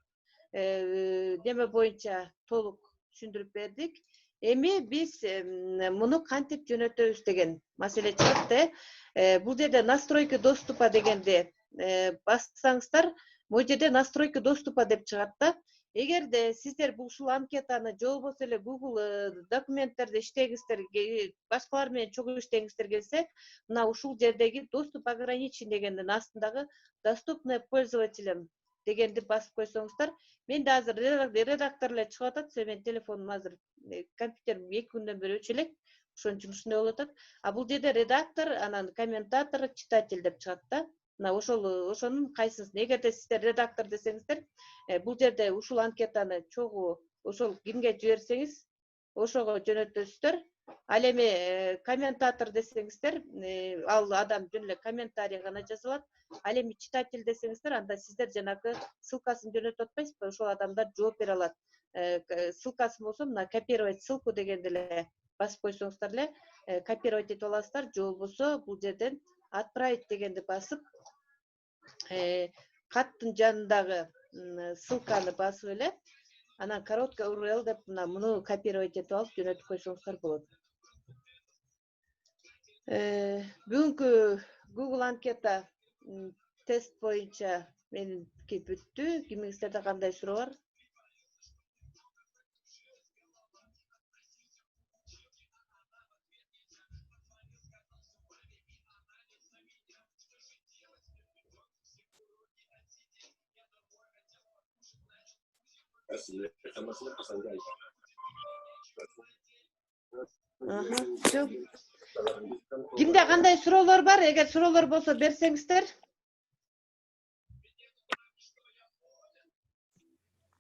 Неме боюнча толук түшүндүрүп бердик. Эми биз муну кантип жөнөтөбүз деген маселе чыкты. Бул жерде настройки доступа дегенди бассаңыздар, могу жерде настройки доступа деп чыгат да. Эгерде сиздер ушул анкетаны же болбосо эле Google документтерде иштегиңиздер, башкалар менен чогуу иштегиңиздер келсе, мына ушул жердеги доступ ограничен дегендин астындагы доступные пользователям дегенди басып койсоңуздар, менде азыр редактор эле чыгып атат, менин телефонум азыр компьютерим 2 күндөн бери өчү элек, ошон үчүн ушундай болуп атат. А бул жерде редактор, анан комментатор, читатель деп чыгат да. Мына ошонун кайсысын, эгерде сиздер редактор десеңиздер, бул жерде ушул анкетаны чогуу ошол кимге жиберсеңиз, ошого жөнөтөсүздөр. Ал эми комментатор десеңиздер, ал адам жөн эле комментарий гана жаза алат. Ал эми читатель десеңиздер, анда сиздер жанагы ссылкасын жөнөтүп атпайсызбы? Ошол адамдар жооп бере алат. Ссылкасы болсо мына копировать ссылку дегенди эле басып койсоңуздар эле копировать этип аласыздар, же болбосо бул жерден отправить дегенди басып, каттын жанындагы ссылканы басып эле, анан короткий URL деп муну копировать этип алып жөнөтүп койсоңуздар болот. Бүгүнкү Google анкета тест боюнча меники бүттү. Кимиңиздерде кандай суроо бар? Жок. Кимде кандай суроолор бар? Эгер суроолор болсо берсеңиздер.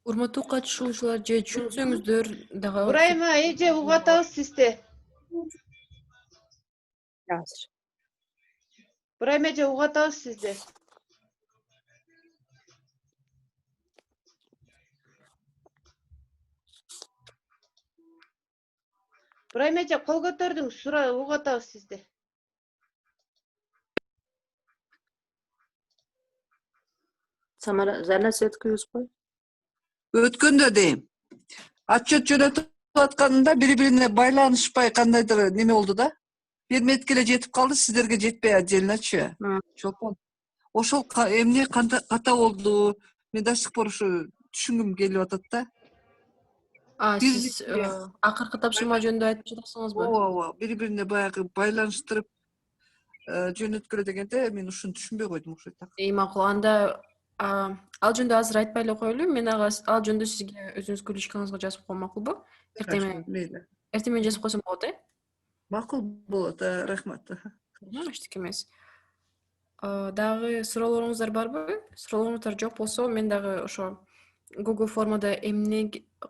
Урматтуу катышуучулар, же түшүнсөңүздөр дагы. Бурайым эже угуп атабыз сизди. Бурайым эже угуп атабыз сизди. Бурайым эже кол көтөрдүңүз, угуп атабыз сизди. Самара, занятие өткөрүбүзбү? Өткөндө дейм. Отчет жөнөтүп атканында бири-бирине байланышпай кандайдыр неме болду да. Берметке эле жетип калды, сиздерге жетпей отдельночу. Чолпон. Ошол эмне ката болду? Мен до сих пор ушу түшүнгүм келип атат да. Сиз акыркы тапшырма жөнүндө айтып жатасыңызбы? Ооба, бири-бирине баягы байланыштырып жөнөткөлө дегенде мен ушуну түшүнбөй койдум окшойт. Макул, анда ал жөнүндө азыр айтпай эле коелу. Мен ал жөнүндө сизге өзүңүз кылышкаңызга жазып коем, макулбу? Эртең менен жазып койсом болот, Макул болот, рахмат. Эчтеке эмес. Дагы суроолоруңуздар барбы? Суроолоруңуздар жок болсо, мен дагы ошо Google формада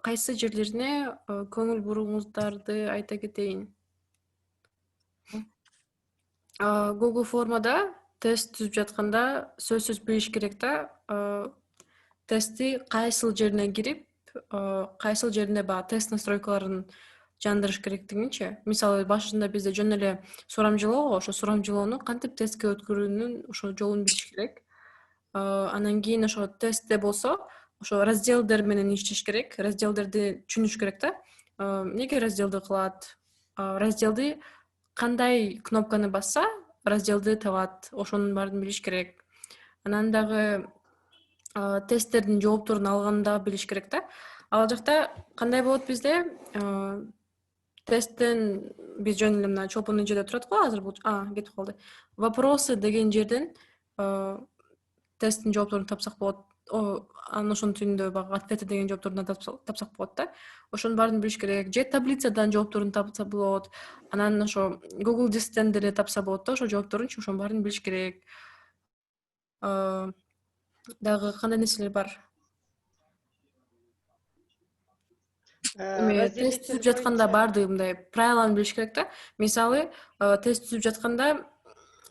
кайсы жерлерине көңүл буруңуздарды айта кетейин. Google формада тест түзүп жатканда сөзсүз билиш керек да, тестти кайсыл жерине кирип, кайсыл жерине баягы тест настройкаларын жандырыш керектигинчи. Мисалы, башында бизде жөн эле сурамжылоо, ошо сурамжылоону кантип тестке өткөрүүнүн ошо жолун билиш керек. Анан кийин ошо тестте болсо, ошо разделдер менен иштеш керек. Разделдерди түшүнүш керек да. Эмнеге разделди кылат? Разделди кандай кнопканы басса, разделди табат. Ошонун баарын билиш керек. Анан дагы тесттердин жоопторун алганда билиш керек да. Ал жакта кандай болот bizde? Testten биз жөн эле мына чолпон эжеде турат го азыр бул. Кетип калды. Вопросы деген жерден тесттин жоопторун тапсак болот. Анын ошонун түйүндө баягы ответы деген жоопторун тапсак болот да. Ошонун баарын билиш керек. Же таблицадан жоопторун тапса болот. Анан ошо Google Дисктен деле тапса болот да, ошо жоопторунчу, ошонун баарын билиш керек. Дагы кандай нерселер бар? Тест түзүп жатканда баардыгы мындай правиланы билиш керек да. Мисалы, тест түзүп жатканда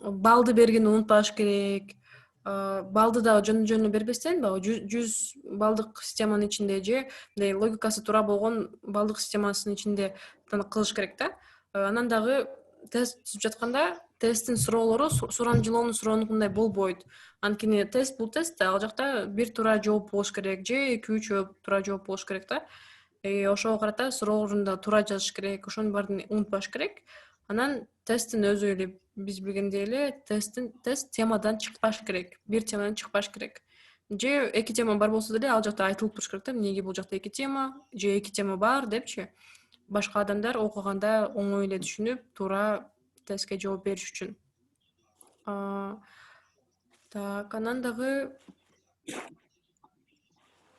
балды бергенди унутпаш керек. Балды да жөн бербестен, 100 балдык системанын ичинде же мындай логикасы туура болгон балдык системасынын ичинде кылыш керек да. Анан дагы тест түзүп жатканда тесттин суроолору сурамжылоонун суроонукундай болбойт. Анткени тест бул тест, ал жакта бир туура жооп болуш керек же 2-3 туура жооп болуш керек да. Ошого карата суроолорун да туура жазыш керек, ошонун баарын унутпаш керек. Анан тесттин өзү эле биз билгендей эле тест темадан чыкпаш керек. Бир темадан чыкпаш керек. же эки тема бар болсо деле ал жакта айтылып туруш керек да, эмнеге бул жакта эки тема же эки тема бар депчи. Башка адамдар окуганда оңой эле түшүнүп, туура тестке жооп бериш үчүн. Так, анан дагы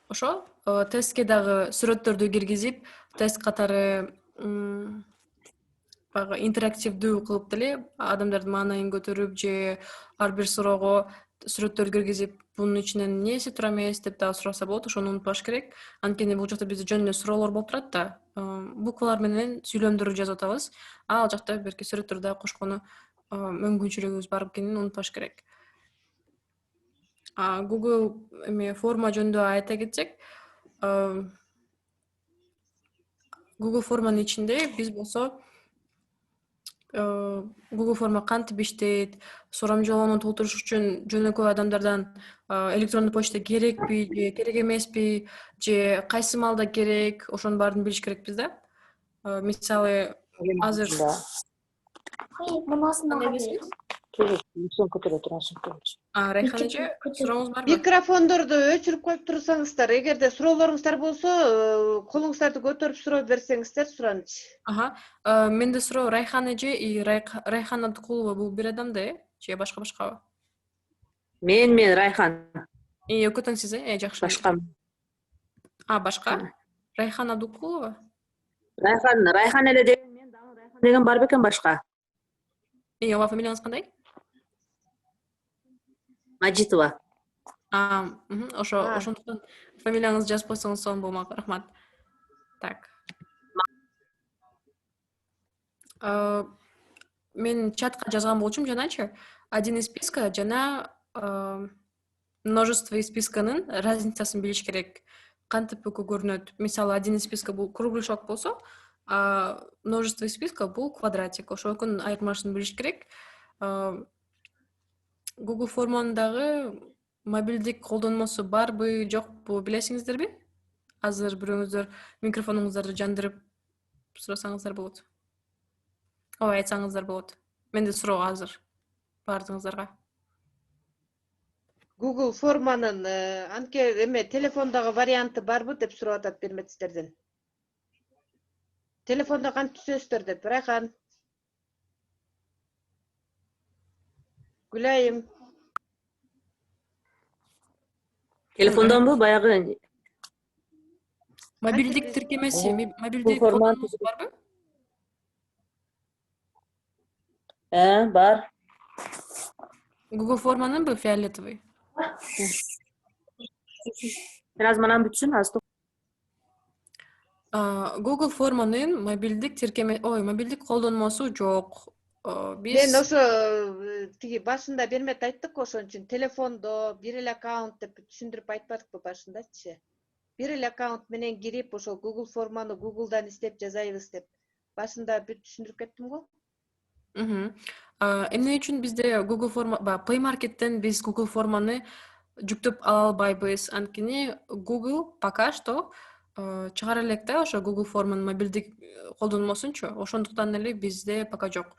ошо тестке дагы сүрөттөрдү киргизип, тест катары баягы интерактивдүү кылып деле адамдардын маанайын көтөрүп же ар бир суроого сүрөттөр киргизип, бунун ичинен эмнеси туура эмес деп дагы сураса болот, ошону унутпаш керек. Анткени бул жакта бизде жөн эле суроолор болуп турат да, буквалар менен сүйлөмдөрдү жазып атабыз. Ал жакта берки сүрөттөрдү дагы кошкону мүмкүнчүлүгүбүз бар экенин унутпаш керек. Google эме форма жөнүндө айта кетсек, Google форманын ичинде биз болсо Google форма кантип иштейт, сурамжылоону толтуруш үчүн жөнөкөй адамдардан электрондуу почта керекпи же керек эмеспи, же кайсы маалда керек, ошонун баарын билиш керекпиз да. Мисалы азыр кандай десеңиз? Райхан эже, сурооңуз барбы? Микрофондорду өчүрүп коюп турсаңыздар, эгерде суроолоруңуздар болсо, колуңуздарды көтөрүп суроо берсеңиздер, сураныч. Менде суроо Райхан эже и Райхан Абдыкулова бул бир адам да, же башка-башкабы? Мен Райхан. Экөө тең сиз, жакшы. Башка. Башка? Райхан Абдыкулова? Райхан эле деген мен дагы Райхан деген бар бекен башка. Ооба, фамилияңыз кандай? Мажитова. Ошондуктан фамилияңызды жазып койсоңуз сонун болмок. Рахмат. Так. Мен чатка жазган болчумун жаначы. Один из списка жана множество из списканын разницасын билиш керек. Кантип экөө көрүнөт. Мисалы, один из списка бул кругляшок болсо, множество из списка бул квадратик. Ошол экөөнүн айырмашысын билиш керек. Google форманын дагы мобилдик колдонмосу барбы, жокпу билесиңиздерби? Азыр бирөөңүздөр микрофонуңуздарды жандырып сурасаңыздар болот. Ооба, айтсаңыздар болот. Менде суроо азыр баардыгыңыздарга. Google форманын анке эме телефондогу варианты барбы деп сурап атат берметсиздерден. Телефондо кантип түзөсүздөр деп, Райхан. Гүлайым. Телефондонбу баягы Мобилдик тиркемеси, мобилдик формат колдонмосу барбы? бар. Google форманынбы, фиолетовый? Сен азыр манан бүтсүн, азыр. Google форманын мобилдик колдонмосу жок. Мен ошо тиги башында бермет айттык, ошон үчүн телефондо бир эле аккаунт деп түшүндүрүп айтпадыкпы башындачы. Бир эле аккаунт менен кирип, ошо Google форманы Google'дан издеп жазайбыз деп башында бүт түшүндүрүп кеттим го. Эмне үчүн бизде Google форма, Play Market'тен биз Google форманы жүктөп ала албайбыз? Анткени Google пока что чыгара элек да ошо Google форманын мобилдик колдонмосунчу. Ошондуктан эле бизде пока жок.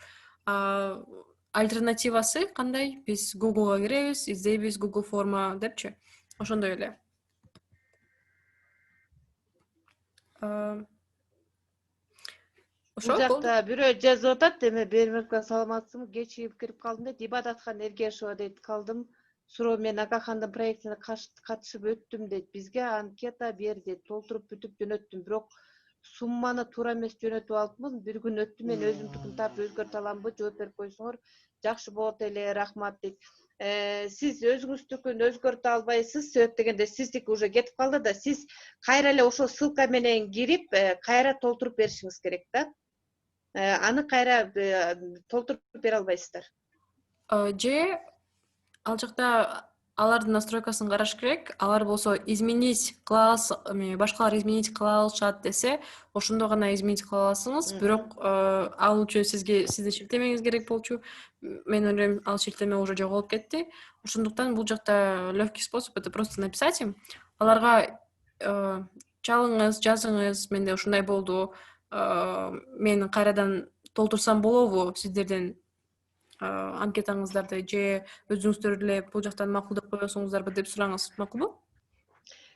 Альтернативасы кандай? Биз Google'га киребиз, издейбиз Google форма депчи. Ошондой эле. Бул жакта бирөө жазып атат, эме Бермекова саламатсызбы? Кечигип кирип калдым дейт. Ибадатхан Эргешова дейт, калдым. Суроо мен Акахандын проектине катышып өттүм дейт. Бизге анкета бер дейт. Толтуруп бүтүп жөнөттүм, бирок сумманы туура эмес жөнөтүп алыпмын. Бир күн өттү, мен өзүмдүкүн тартып өзгөртө аламбы? Жооп берип койсоңор жакшы болот эле, рахмат дейт. Сиз өзүңүздүкүн өзгөртө албайсыз, себеп дегенде сиздики уже кетип калды да, сиз кайра эле ошол ссылка менен кирип, кайра толтуруп беришиңиз керек да. Аны кайра толтуруп бере албайсыздар. Же ал жакта алардын настройкасын караш керек. Алар болсо изменить класс, башкалар изменить кыла алышат десе, ошондо гана изменить кыла аласыңыз. Бирок ал үчүн сиздин шилтемеңиз керек болчу. Мен ойлойм, ал шилтеме уже жоголуп кетти. Ошондуктан бул жакта легкий способ — это просто написать им. Аларга чалыңыз, жазыңыз, менде ушундай болду. Мен кайрадан толтурсам болобу сиздерден анкетаңыздарды же өзүңүздөр эле бул жактан макулдап коесуңуздарбы деп сураңыз, макулбу?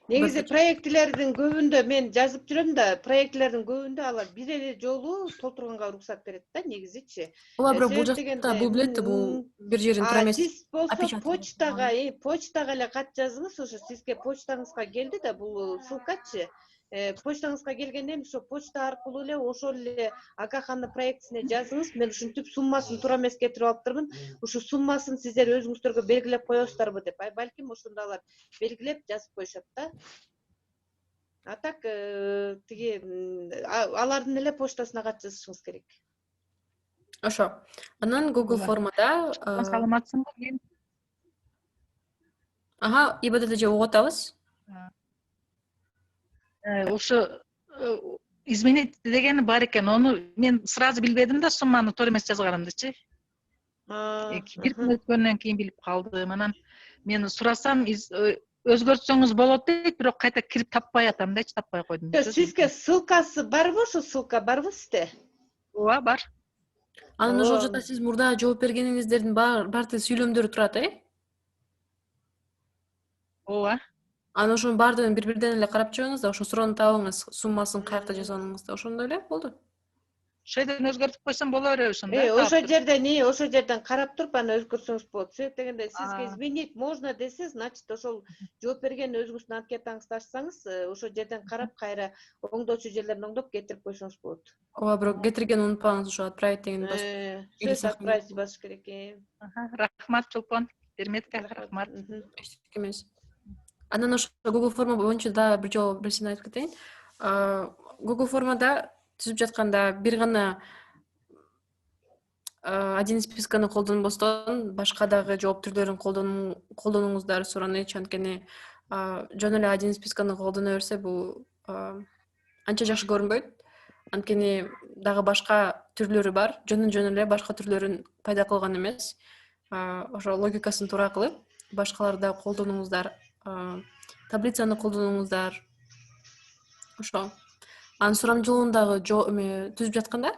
Негизи Бөлгөч. проектилердин көбүндө мен жазып жүрөм да, проектилердин көбүндө алар бир эле жолу толтурганга уруксат берет да, негизичи. Ооба, бирок бул Себеп жакта дегенде, бул билет да, бул бир жерин тура эмес. сиз болсо Опечатка. почтага эле кат жазыңыз, ошо сизге почтаңызга келди да, бул ссылкачы. Почтаңызга келгенде ошо почта аркылуу эле ошол эле Акахандын проектисине жазыңыз. Мен ушинтип суммасын туура эмес кетирип алыптырмын. Ушу суммасын сиздер өзүңүздөргө белгилеп коесуздарбы деп. Балким ошондо алар белгилеп жазып коюшат да. А так тиги алардын эле почтасына кат жазышыңыз керек. Ошо. Анан Google Ооба. формада Саламатсыңбы? Мен ИБД же угуп атабыз. ошо изменить деген бар экен. Ону мен сразу билбедим да, сумманы туура эмес жазганымдычы. Бир күн өткөндөн кийин билип калдым. Анан мен сурасам, өзгөртсөңүз болот дейт, бирок кайта кирип таппай атам дачы, таппай койдум. Сизге ссылкасы барбы, ошо ссылка барбы сизде? Ооба, бар. Анан ошол жакта сиз мурда жооп бергениңиздердин баардык сүйлөмдөрү турат, Ооба. Анан ошонун баардыгын бири-бирден эле карап чыгыңыз да, ошо суроону табыңыз, суммасын каякта жазганыңызды. Ошондой эле болду. Ошол жерден өзгөртүп койсом боло береби ошондо? Ошол жерден карап туруп анан өзгөртсөңүз болот. Себеп дегенде сизге изменить можно десе, значит ошол жооп берген өзүңүздүн анкетаңызды ачсаңыз, ошол жерден карап кайра оңдоочу жерлерин оңдоп кетирип койсоңуз болот. Ооба, бирок кетиргенди унутпаңыз, ошо отправить дегенди Сөз отправить басыш керек. Рахмат, Чолпон. Берметке рахмат. Эчтеке эмес. Анан ошо Google форма боюнча да бир жолу нерсени айтып кетейин. Google формада түзүп жатканда бир гана один списканы колдонбостон башка дагы жооп түрлөрүн колдонуңуздар суранычы, анткени жөн эле один списканы колдоно берсе бул анча жакшы көрүнбөйт. Анткени дагы башка түрлөрү бар, жөн эле башка түрлөрүн пайда кылган эмес. Ошо логикасын туура кылып, башкаларды да колдонуңуздар, таблицаны колдонуңуздар. Ошо. Анын сурамжылоон дагы түзүп жатканда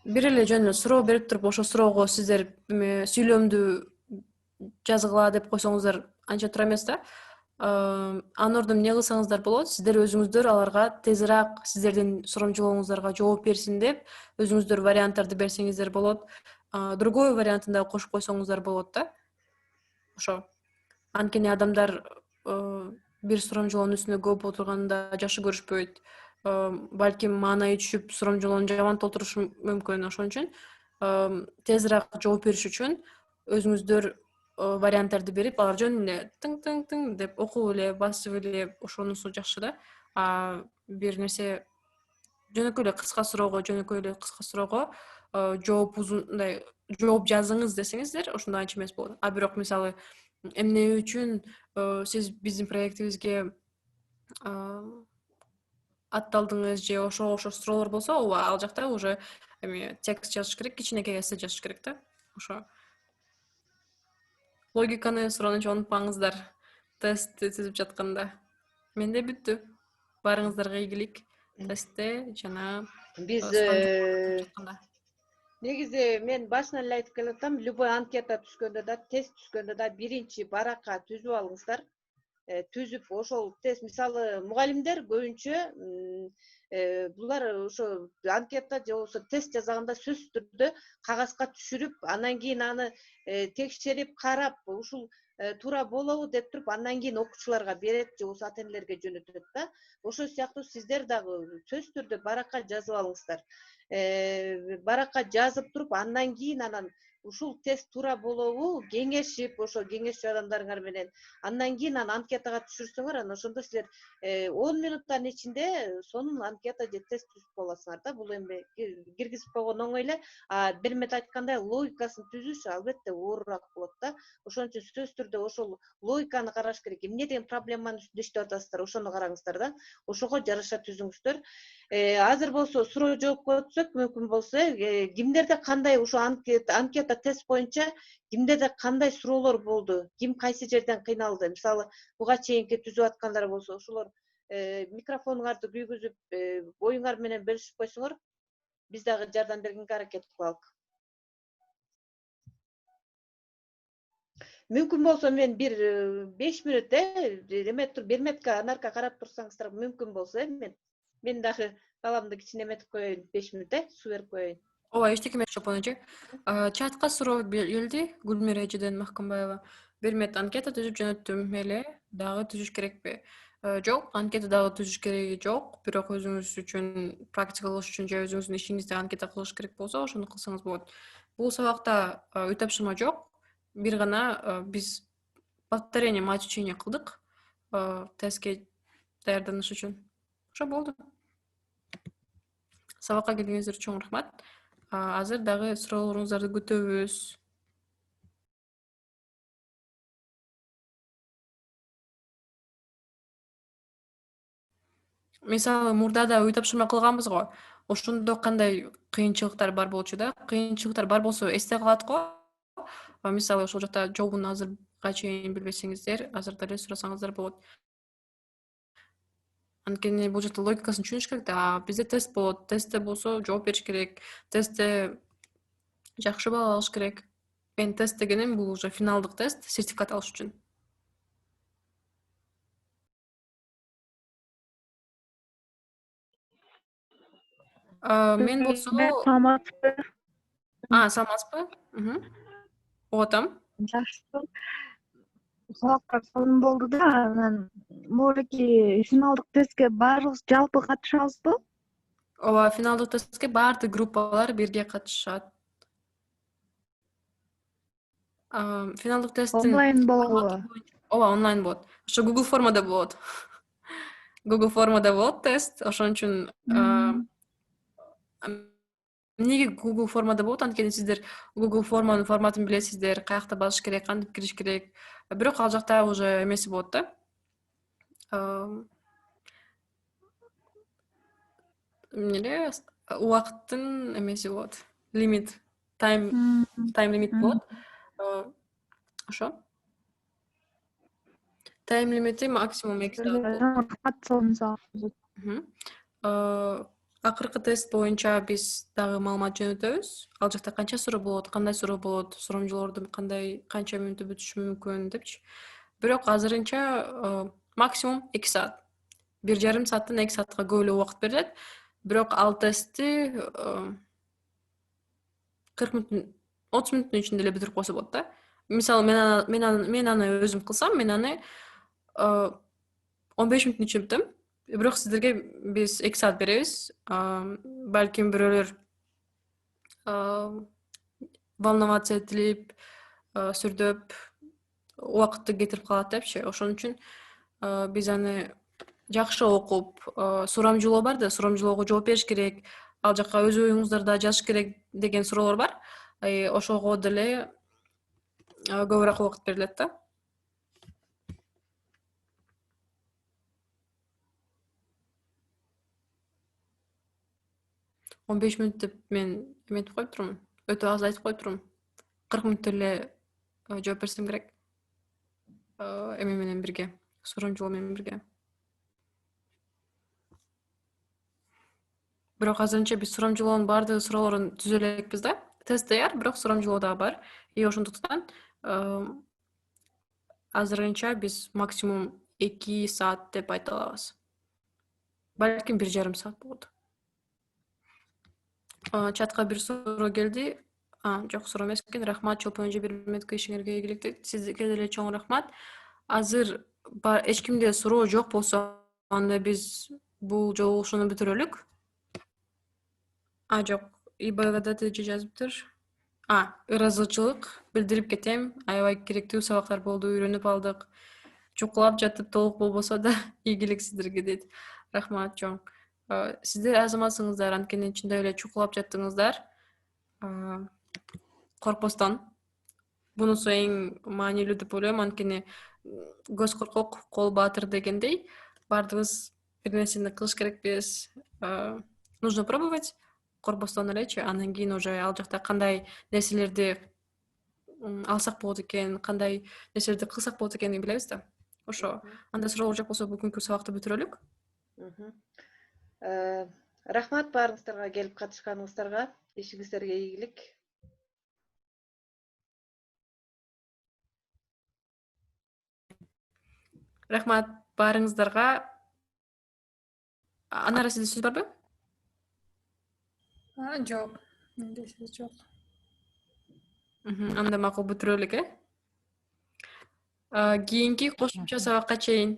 бир эле жөн эле суроо берип туруп, ошол суроого сиздер сүйлөмдү жазгыла деп койсоңуздар анча туура эмес да. Анын ордуна эмне кылсаңыздар болот? Сиздер өзүңүздөр аларга тезирээк сиздердин сурамжылооңуздарга жооп берсин деп өзүңүздөр варианттарды берсеңиздер болот. Другой вариантын дагы кошуп койсоңуздар болот да. Ошо. Анткени адамдар бир сурамжылоонун үстүнө көп отурганды жакшы көрүшпөйт. Балким маанайы түшүп, сурамжылоону жаман толтурушу мүмкүн. Ошон үчүн тезирээк жооп бериш үчүн өзүңүздөр варианттарды берип, алар жөн эле тың деп окуп эле, басып эле ошонусу жакшы да. Бир нерсе жөнөкөй эле кыска суроого жооп жазыңыз десеңиздер, ошондо анча эмес болот. Бирок мисалы эмне үчүн сиз биздин проектибизге атталдыңыз же ошо суроолор болсо, ооба, ал жакта уже текст жазыш керек, кичинекей эссе жазыш керек да. Ошо. Логиканы суранычы унутпаңыздар. Тестти түзүп жатканда. Менде бүттү. Барыңыздарга ийгилик. Тестте жана Биз негизи мен башынан эле айтып келатам, любой анкета түшкөндө да, тест түшкөндө да биринчи баракка түзүп алыңыздар. Түзүп ошол тест, мисалы мугалимдер көбүнчө булар ошо анкета же болбосо тест жасаганда сөзсүз түрдө кагазга түшүрүп, анан кийин аны текшерип карап, ушул туура болобу деп туруп, андан кийин окуучуларга берет же болбосо ата-энелерге жөнөтөт да. Ошол сыяктуу сиздер дагы сөзсүз түрдө баракка жазып алыңыздар. Баракка жазып туруп, андан кийин анан ушул тест туура болобу кеңешип, ошо кеңешчү адамдарыңар менен андан кийин анкетага түшүрсөңөр, анан ошондо силер 10 минуттан ичинде сонун анкета же тест түзүп болосуңар да. Бул эми киргизип койгон оңой эле, бермет айткандай логикасын түзүш албетте оорураак болот да. Ошон үчүн сөзсүз түрдө ошол логиканы караш керек. Эмне деген проблеманын үстүндө иштеп атасыздар, ошону караңыздар да. Ошого жараша түзүңүздөр. Азыр болсо суроо жоопко өтсөк, мүмкүн болсо, кимдерде кандай ушул анкета тест боюнча кимдерде кандай суроолор болду, ким кайсы жерден кыйналды, мисалы буга чейинки түзүп аткандар болсо, ошолор микрофонуңарды күйгүзүп, оюңар менен бөлүшүп койсоңор, биз дагы жардам бергенге аракет кылалык. Мүмкүн болсо мен бир 5 мүнөт эметип берметке анарка карап турсаңыздар мүмкүн болсо мен дагы баламды кичине эметип коеюн 5 мүнөт суу берип коеюн. Ооба, эчтеке эмес Чолпон эже. Чатка суроо келди Гүлмира эжеден Махкамбаева. Бермет анкета түзүп жөнөттүм эле, дагы түзүш керекпи? Жок, анкета дагы түзүш кереги жок. Бирок өзүңүз үчүн практика кылыш үчүн же өзүңүздүн ишиңизде анкета кылыш керек болсо, ошону кылсаңыз болот. Бул сабакта үй тапшырма жок. Бир гана биз повторение мать учения кылдык тестке даярданыш үчүн. Ошо болду. Сабакка келгениңиздер үчүн чоң рахмат. Азыр дагы суроолоруңуздарды күтөбүз. Мисалы, мурда да үй тапшырма кылганбыз го. Ошондо кандай кыйынчылыктар бар болчу да? Кыйынчылыктар бар болсо эсте калат го. Мисалы, ошол жакта жообун азырга чейин билбесеңиздер, азыр деле сурасаңыздар болот. Анткени бул жакта логикасын түшүнүш керек да. Бизде тест болот. Тестте болсо жооп бериш керек. Тестте жакшы балл алыш керек. Мен тест дегеним бул уже финалдык тест, сертификат алыш үчүн. Мен болсо, саламатсызбы? саламатсызбы? Угутам. Жакшы. Сабактар сонун болду да, анан могуки финалдык тестке баарыбыз жалпы катышабызбы? Ооба, финалдык тестке баардык группалар бирге катышат. Финалдык тесттин Онлайн болобу? ооба, онлайн болот. Ошо Google формада болот. Google формада болот тест, ошон үчүн эмнеге Google формада болот? Анткени сиздер Google форманын форматын билесиздер, каякта басыш керек, кантип кириш керек. Бирок ал жакта уже эмеси болот да. Эмне убакыттын эмеси болот. Лимит, тайм лимит болот. Ошо. Тайм лимити максимум 2 саат болот. Акыркы тест боюнча биз дагы маалымат жөнөтөбүз. Ал жакта канча суроо болот, кандай суроо болот, сурамжылоорду канча мүнөттө бүтүшү мүмкүн депчи. Бирок азырынча максимум 2 саат. 1,5 сааттан 2 саатка көп эле убакыт берилет. Бирок ал тестти 40 мүнөттүн 30 мүнөттүн ичинде эле бүтүрүп койсо болот да. Мисалы, мен аны өзүм кылсам, мен аны 15 мүнөттүн ичинде бүтөм. Бирок сиздерге биз 2 саат беребиз. Балким бирөөлөр волноваться этилип, сүрдөп, убакытты кетирип калат депчи. Ошон үчүн биз аны жакшы окуп, сурамжылоо бар да, сурамжылоого жооп бериш керек, ал жакка өз оюңуздарды жазыш керек деген суроолор бар. Ошого деле көбүрөөк убакыт берилет да. Он 15 мүнөт деп мен эметип коюп турмун. Өтө аз айтып коюп турмун. 40 мүнөттө эле жооп берсем керек. Эме менен бирге, сурамжылоо менен бирге. Бирок азырынча биз сурамжылоонун баардык суроолорун түзө элекпиз да. Тест даяр, бирок сурамжылоо дагы бар. Ошондуктан азырынча биз максимум 2 саат деп айта алабыз. Балким 1,5 саат болот. Чатка бир суроо келди. Жок, суроо эмес экен. Рахмат Чолпон эже, берметке ишиңерге ийгилик. Сизге деле чоң рахмат. Азыр эч кимде суроо жок болсо, анда биз бул жолугушууну бүтүрөлүк. Жок, ибадат эже жазыптыр. Ыраазычылык билдирип кетем. Аябай керектүү сабактар болду, үйрөнүп алдык. Чукулап жатып толук болбосо да ийгилик сиздерге дейт. Рахмат чоң. Сиздер азаматсыңыздар, анткени чындап эле чукулап жаттыңыздар. Коркпостон. Бунусу эң маанилүү деп ойлойм, анткени көз коркок, кол баатыр дегендей, баардыгыбыз бир нерсени кылыш керекпиз. Нужно пробовать, коркпостон элечи, андан кийин уже ал жакта кандай нерселерди алсак болот экен, кандай нерселерди кылсак болот экенин билебиз да. Ошо. Анда суроолор жок болсо бүгүнкү сабакты бүтүрөлүк. Рахмат баарыңыздарга, келип катышканыңыздарга. Ишиңиздерге ийгилик. Рахмат баарыңыздарга. Анара сизде сөз барбы? Жок. Менде сөз жок. Анда макул бүтүрөлүк, Кийинки кошумча сабакка чейин